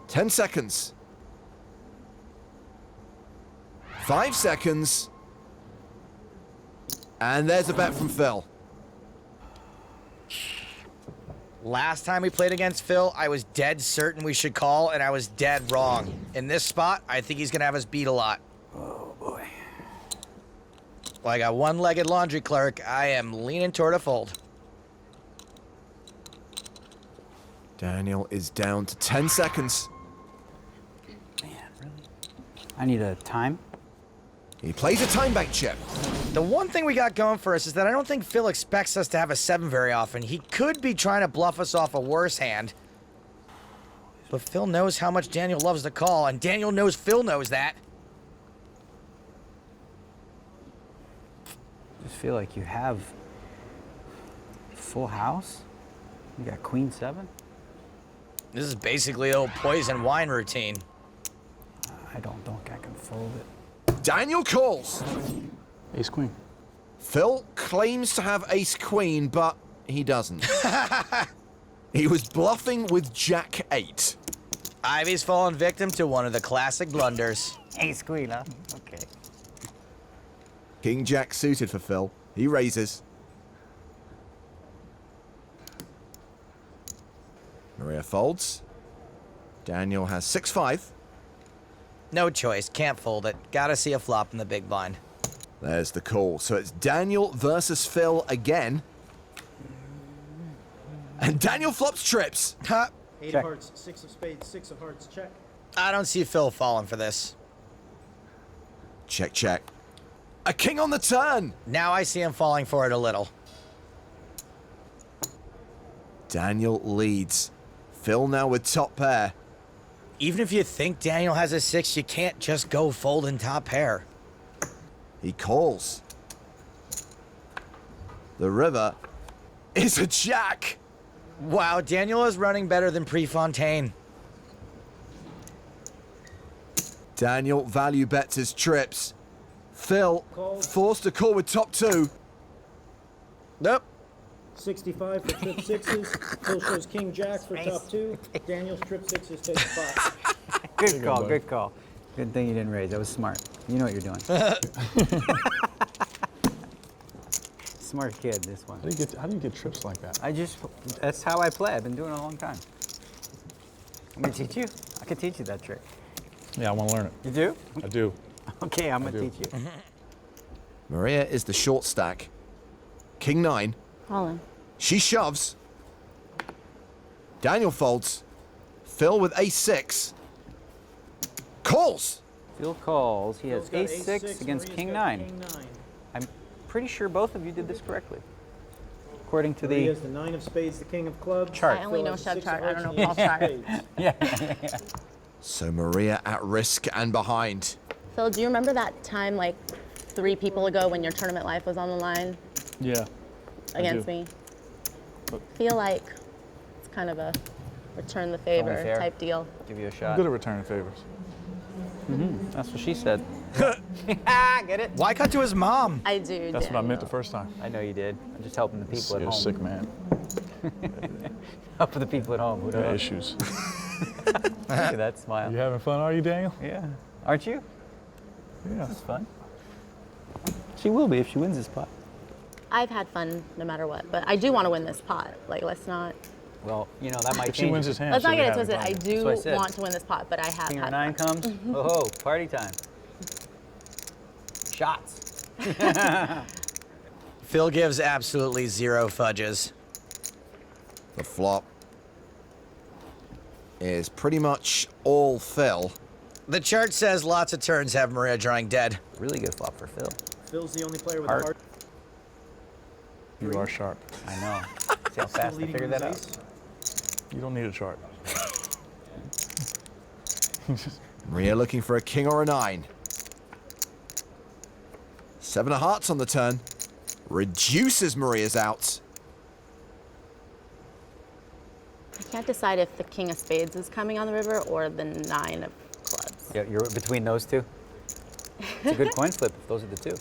10 seconds. 5 seconds. And there's a bet from Phil. Last time we played against Phil, I was dead certain we should call, and I was dead wrong. In this spot, I think he's gonna have us beat a lot. Oh, boy. Like a one-legged laundry clerk, I am leaning toward a fold. Daniel is down to 10 seconds. Man, really? I need a time. He plays a time bank chip. The one thing we got going for us is that I don't think Phil expects us to have a 7 very often. He could be trying to bluff us off a worse hand. But Phil knows how much Daniel loves to call, and Daniel knows Phil knows that. I just feel like you have full house. You got queen 7. This is basically old poison wine routine. I don't think I can fold it. Daniel calls. Ace queen. Phil claims to have ace queen, but he doesn't. He was bluffing with jack 8. Ivey's fallen victim to one of the classic blunders. Ace queen, huh? Okay. King jack suited for Phil. He raises. Maria folds. Daniel has 6-5. No choice, can't fold it. Gotta see a flop in the big blind. There's the call. So it's Daniel versus Phil again. And Daniel flops trips. Huh? 8 of hearts, 6 of spades, 6 of hearts, check. I don't see Phil falling for this. Check, check. A king on the turn. Now I see him falling for it a little. Daniel leads. Phil now with top pair. Even if you think Daniel has a 6, you can't just go fold in top pair. He calls. The river is a jack. Wow, Daniel is running better than Prefontaine. Daniel value bets his trips. Phil forced to call with top 2. Nope. 65 for trip 6s. Phil shows king jack for top 2. Daniel's trip 6s take the pot. Good call, good call. Good thing you didn't raise. That was smart. You know what you're doing. Smart kid, this one. How do you get trips like that? That's how I play. I've been doing it a long time. I'm gonna teach you. I can teach you that trick. Yeah, I want to learn it. You do? I do. Okay, I'm gonna teach you. Maria is the short stack. King 9. All in. She shoves. Daniel folds. Phil with ace 6. Calls. Phil calls. He has Phil's got ace 6 against Maria's king got 9. King 9. I'm pretty sure both of you did this correctly. According to Maria's the 9 of spades, the king of clubs. Chart. I only Phil know has the shove 6 of chart. I hearts don't and know the Paul's ace of chart. spades. So Maria at risk and behind. Phil, do you remember that time like 3 people ago when your tournament life was on the line Yeah. against me? Feel like it's kind of a return the favor fair. type deal. Give you a I'm shot. good at returning favors. That's what she said. Get it? Why cut to his mom? I do. That's what I meant the Daniel. first time. I know you did. I'm just helping the people at You're a home. sick man. Helping the people at home. Who Got knows? issues. Look at that smile. You having fun, are you, Daniel? Yeah. Aren't you? Yeah. This is fun. She will be if she wins this pot. I've had fun no matter what, but I do want to win this pot. Like, let's not. Well, you know, that might If she change. wins his hand, Let's not she'll get be it twisted. having I fun. do That's what I said. want to win this pot, but I have King or had 9 fun. comes. Oh, party time. Shots. Phil gives absolutely 0 fudges. The flop is pretty much all Phil. The chart says lots of turns have Maria drawing dead. Really good flop for Phil. Phil's the only player with Heart. a heart. You are sharp. I know. See how fast I Leading figured with that out? ace. You don't need a chart. Maria looking for a king or a 9. 7 of hearts on the turn. Reduces Maria's out. I can't decide if the king of spades is coming on the river or the 9 of clubs. Yeah, you're between those two. It's a good coin flip if those are the two.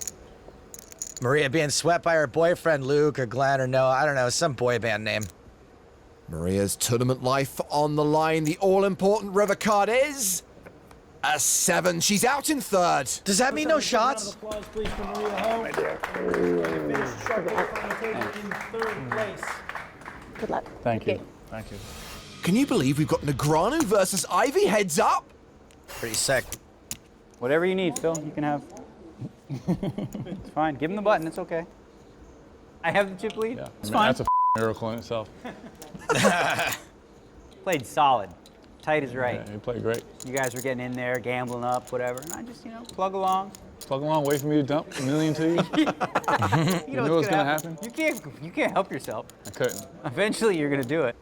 Maria being swept by her boyfriend Luke or Glenn or Noah, I don't know, some boy band name. Maria's tournament life on the line. The all-important river card is a 7. She's out in 3rd. Does that mean no Let's have a round shots? of applause, please, for Maria Ho. Finished sharp at the final table in 3rd place. Good luck. Thank you. Thank you. Can you believe we've got Negreanu versus Ivey heads up? Pretty sick. Whatever you need, Phil, you can have. It's fine. Give him the button. It's okay. I have the chip lead. Yeah. It's fine. That's a miracle in itself. Played solid. Tight is right. Yeah, you played great. You guys were getting in there, gambling up, whatever. And I just, plug along. Plug along, wait for me to dump $1 million to you. You knew it was gonna happen? You can't help yourself. I couldn't. Eventually, you're gonna do it.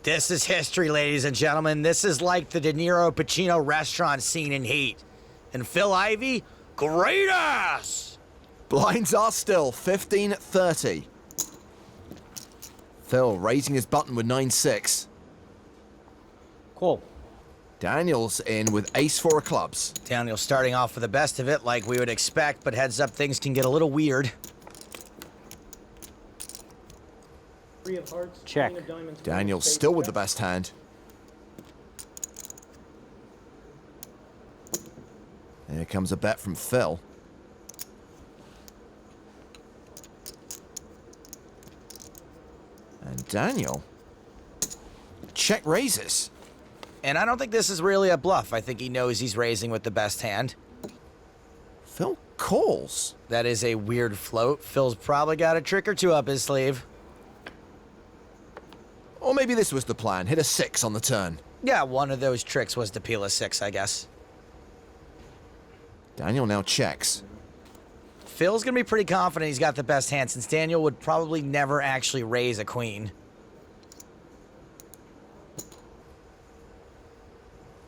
This is history, ladies and gentlemen. This is like the De Niro Pacino restaurant scene in Heat. And Phil Ivey, great ass! Blinds are still 15-30. Phil raising his button with 9-6. Cool. Daniel's in with ace-4 of clubs. Daniel starting off with the best of it like we would expect, but heads up, things can get a little weird. 3 of hearts. Check. Queen of diamonds. Daniel's still with the best hand. Here comes a bet from Phil. And Daniel check raises. And I don't think this is really a bluff. I think he knows he's raising with the best hand. Phil calls. That is a weird float. Phil's probably got a trick or two up his sleeve. Or maybe this was the plan. Hit a 6 on the turn. Yeah, one of those tricks was to peel a 6, I guess. Daniel now checks. Phil's going to be pretty confident he's got the best hand since Daniel would probably never actually raise a queen.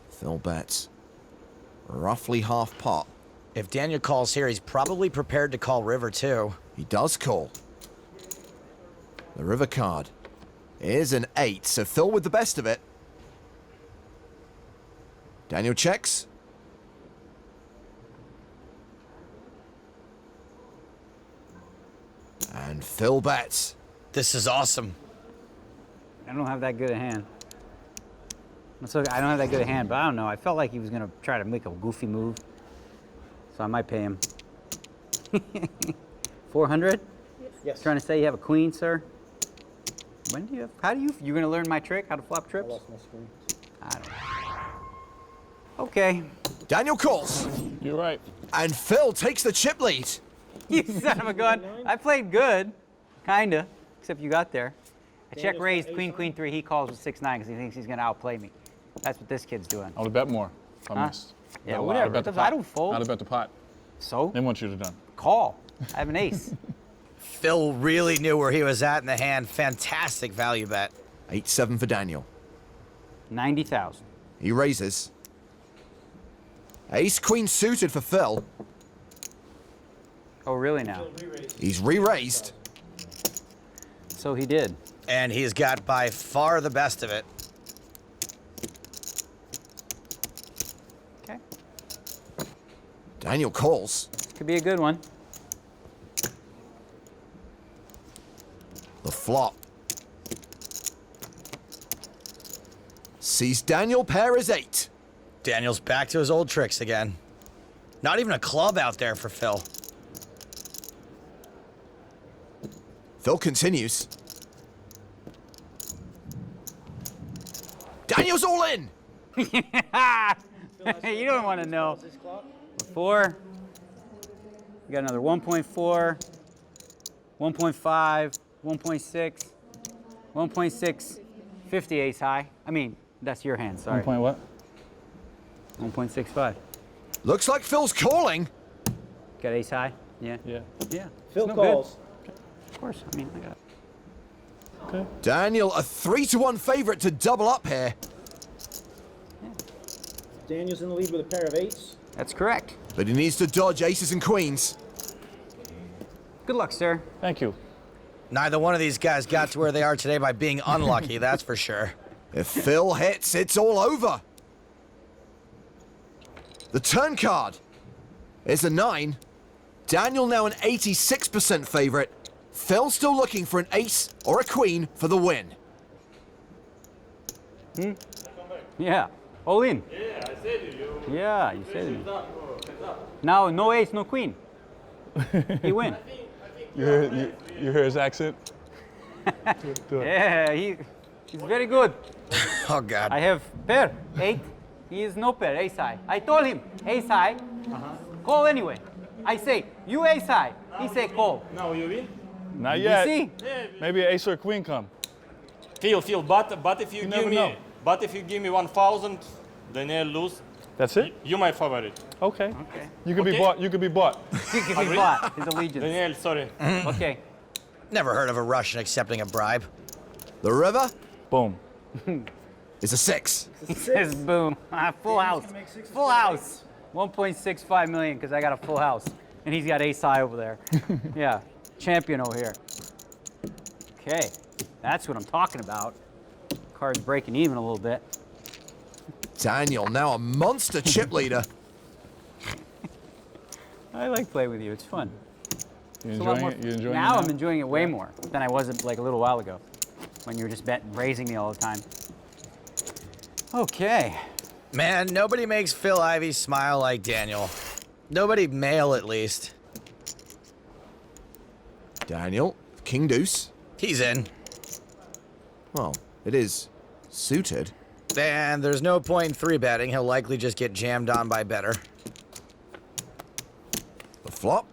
Phil bets. Roughly half pot. If Daniel calls here, he's probably prepared to call river too. He does call. The river card is an 8, so Phil with the best of it. Daniel checks. And Phil bets. This is awesome. I don't have that good a hand. I don't have that good a hand, but I don't know. I felt like he was gonna try to make a goofy move, so I might pay him. 400? Yes. Trying to say you have a queen, sir? When do you have? How do you? You're gonna learn my trick, how to flop I trips? lost my screen. I don't know. Okay. Daniel calls. You're right. And Phil takes the chip lead. You son of a gun. I played good, kinda, except you got there. I check raised, queen, queen 3. He calls with 6-9 because he thinks he's gonna outplay me. That's what this kid's doing. I would have bet more if I missed. Yeah, I whatever. bet the I pot. don't fold. I'd have bet the pot. So? They want you to done. Call. I have an ace. Phil really knew where he was at in the hand. Fantastic value bet. 8-7 for Daniel. 90,000. He raises. Ace queen suited for Phil. Oh, really now? He's re-raised. So he did. And he's got by far the best of it. Okay. Daniel calls. Could be a good one. The flop. Sees Daniel pair as 8. Daniel's back to his old tricks again. Not even a club out there for Phil. Phil continues. Daniel's all in. You don't want to know. 4. We got another 1.4, 1.5, 1.6, 1.6, 50 ace high. I mean, that's your hand, sorry. 1 point what? 1.65. Looks like Phil's calling. Got ace high? Yeah. Yeah. Yeah. Phil No calls. Of course. I mean, I got it. Okay. Daniel, a 3-1 favorite to double up here. Daniel's in the lead with a pair of 8s. That's correct. But he needs to dodge aces and queens. Good luck, sir. Thank you. Neither one of these guys got to where they are today by being unlucky, that's for sure. If Phil hits, it's all over. The turn card is a 9. Daniel now an 86% favorite. Phil still looking for an ace or a queen for the win. Yeah. All in. Yeah, I said to you. Yeah, you said to me. Now, no ace, no queen. You win. You hear his accent? Do it. Yeah, He's very good. Oh, God. I have pair, 8. He is no pair, ace high. I told him, ace high, call anyway. I say, you ace high. He say call. Now you win. Not You yet. see? Maybe an ace or a queen come. Feel, but if you, You give never me, know. but if you give me 1,000, Daniel lose. That's it? You my favorite. Okay. Okay. You could be bought. You could be bought. He can be bought, his allegiance. Daniel, sorry. Okay. Never heard of a Russian accepting a bribe. The river Boom. is a 6. He says boom. Full house. Full house. 1.65 million because I got a full house. And he's got ace high over there. Yeah. Champion over here. Okay. That's what I'm talking about. Card's breaking even a little bit. Daniel, now a monster chip leader. I like playing with you. It's fun. You It's a lot enjoying more- it? You enjoying it now I'm enjoying it way more than I was like a little while ago when you were just raising me all the time. Okay. Man, nobody makes Phil Ivey smile like Daniel. Nobody male, at least. Daniel, king deuce. He's in. Well, it is suited. And there's no point in 3-betting. He'll likely just get jammed on by better. The flop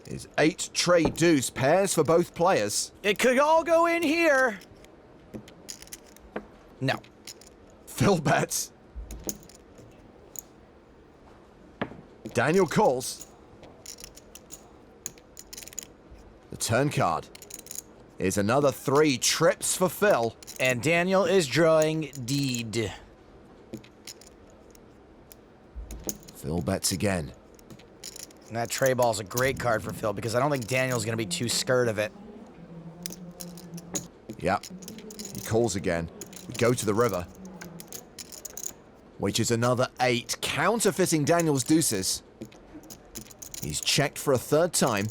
is 8 trade deuce, pairs for both players. It could all go in here. No. Phil bets. Daniel calls. The turn card is another 3 trips for Phil. And Daniel is drawing deed. Phil bets again. And that tray ball's a great card for Phil because I don't think Daniel's going to be too scared of it. Yep. He calls again. We go to the river. Which is another 8, counterfeiting Daniel's deuces. He's checked for a 3rd time.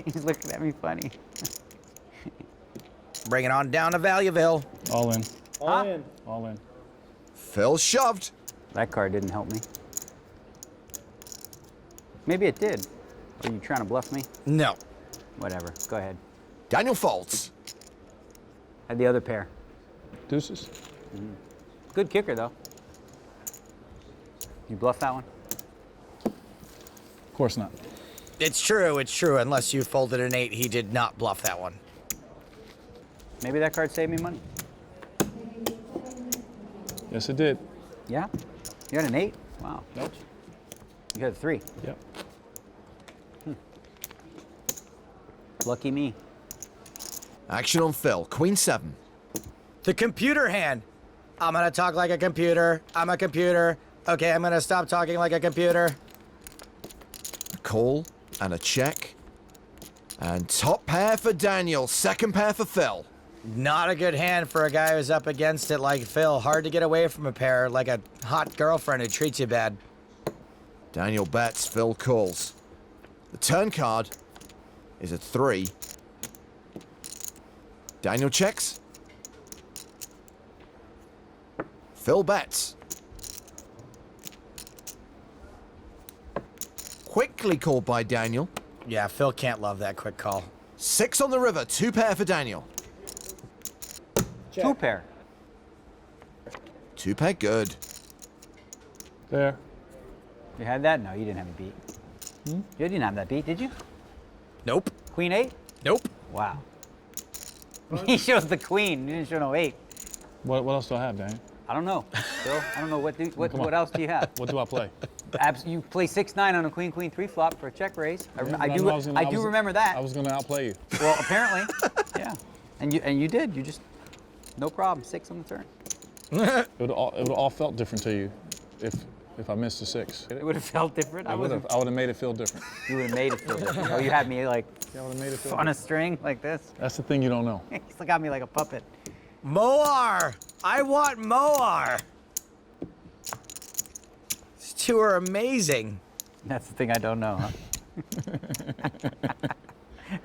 He's looking at me funny. Bring it on down to Valueville. All in. All in. All in. Phil shoved. That card didn't help me. Maybe it did. Are you trying to bluff me? No. Whatever. Go ahead. Daniel folds. Had the other pair. Deuces. Good kicker, though. You bluff that one? Of course not. It's true, unless you folded an 8, he did not bluff that one. Maybe that card saved me money. Yes, it did. Yeah? You had an 8? Wow. Nope. You got a 3. Yep. Lucky me. Action on Phil. Queen 7. The computer hand. I'm gonna talk like a computer. I'm a computer. Okay, I'm gonna stop talking like a computer. A call and a check. And top pair for Daniel. Second pair for Phil. Not a good hand for a guy who's up against it like Phil. Hard to get away from a pair, like a hot girlfriend who treats you bad. Daniel bets. Phil calls. The turn card is a 3. Daniel checks. Phil bets. Quickly called by Daniel. Yeah, Phil can't love that quick call. 6 on the river. 2 pair for Daniel. Check. 2 pair. 2 pair good. There. You had that? No, you didn't have a beat. You didn't have that beat, did you? Nope. Queen 8? Nope. Wow. He shows the queen. You didn't show no 8. What else do I have, Daniel? I don't know, Phil. I don't know what else do you have? What do I play? You play 6-9 on a queen 3 flop for a check raise. I I do remember that. I was going to outplay you. Well, apparently, yeah. And you did. You just no problem. 6 on the turn. It would all felt different to you if I missed a 6. It would have felt different. I would have made it feel different. You would have made it feel different. Oh, you had me like I would have made it feel on a different. string like this. That's the thing you don't know. You still got me like a puppet. Moar! I want Moar! These two are amazing. That's the thing I don't know, huh?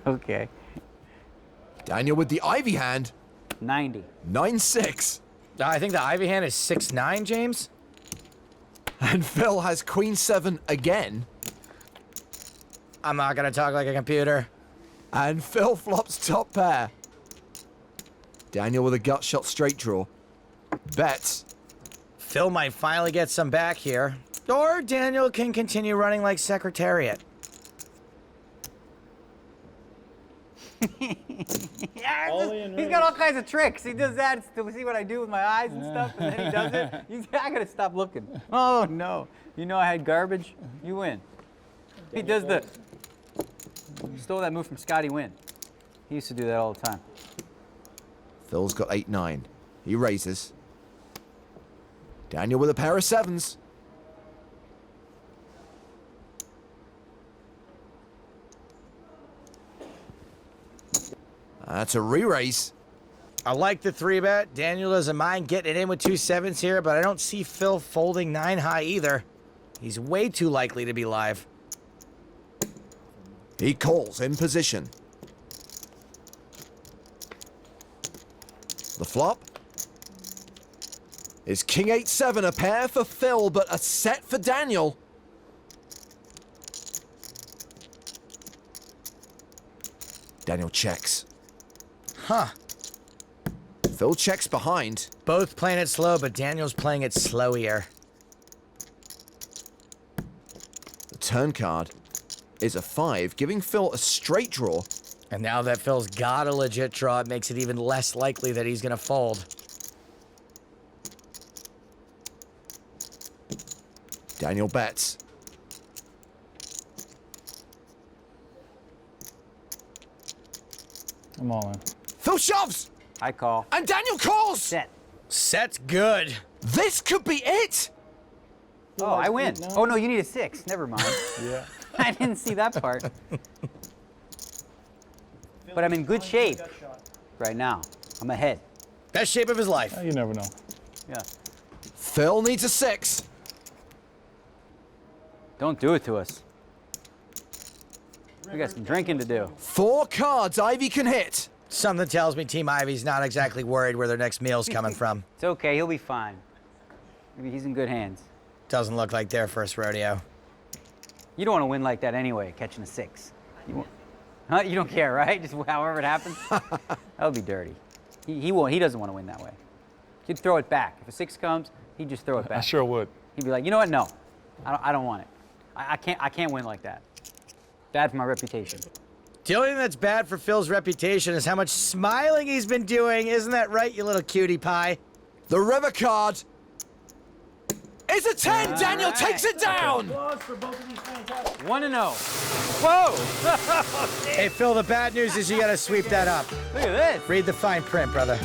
Okay. Daniel with the Ivey hand. 90. 9-6. I think the Ivey hand is 6-9, James. And Phil has Queen 7 again. I'm not gonna talk like a computer. And Phil flops top pair. Daniel with a gut shot straight draw. Bets. Phil might finally get some back here. Or Daniel can continue running like Secretariat. Yeah, he's got all kinds of tricks. He does that to see what I do with my eyes and stuff, and then he does it. I gotta stop looking. Oh no! You know I had garbage. You win. He does the. Stole that move from Scotty Wynn. He used to do that all the time. Phil's got 8-9. He raises. Daniel with a pair of sevens. That's a re-raise. I like the 3-bet. Daniel doesn't mind getting it in with 2 sevens here, but I don't see Phil folding 9 high either. He's way too likely to be live. He calls in position. The flop is King 8-7, a pair for Phil, but a set for Daniel. Daniel checks. Huh. Phil checks behind. Both playing it slow, but Daniel's playing it slowier. The turn card is a 5, giving Phil a straight draw. And now that Phil's got a legit draw, it makes it even less likely that he's gonna fold. Daniel bets. I'm all in. Phil shoves! I call. And Daniel calls! Set. Set's good. This could be it! Oh, I win. Oh no, you need a 6. Never mind. Yeah. I didn't see that part. But I'm in good shape right now. I'm ahead. Best shape of his life. You never know. Yeah. Phil needs a 6. Don't do it to us. We got some drinking to do. 4 cards Ivey can hit. Something tells me Team Ivy's not exactly worried where their next meal's coming from. It's okay, he'll be fine. Maybe he's in good hands. Doesn't look like their first rodeo. You don't want to win like that anyway, catching a 6. Huh? You don't care, right? Just however it happens? That would be dirty. He won't. He doesn't want to win that way. He'd throw it back. If a 6 comes, he'd just throw it back. I sure would. He'd be like, you know what? No, I don't want it. I can't win like that. Bad for my reputation. The only thing that's bad for Phil's reputation is how much smiling he's been doing. Isn't that right, you little cutie pie? The river card is a 10. Daniel takes it down. Applause for both of these fantastic. 1-0. Whoa! Hey, Phil, the bad news is you gotta sweep that up. Look at this. Read the fine print, brother.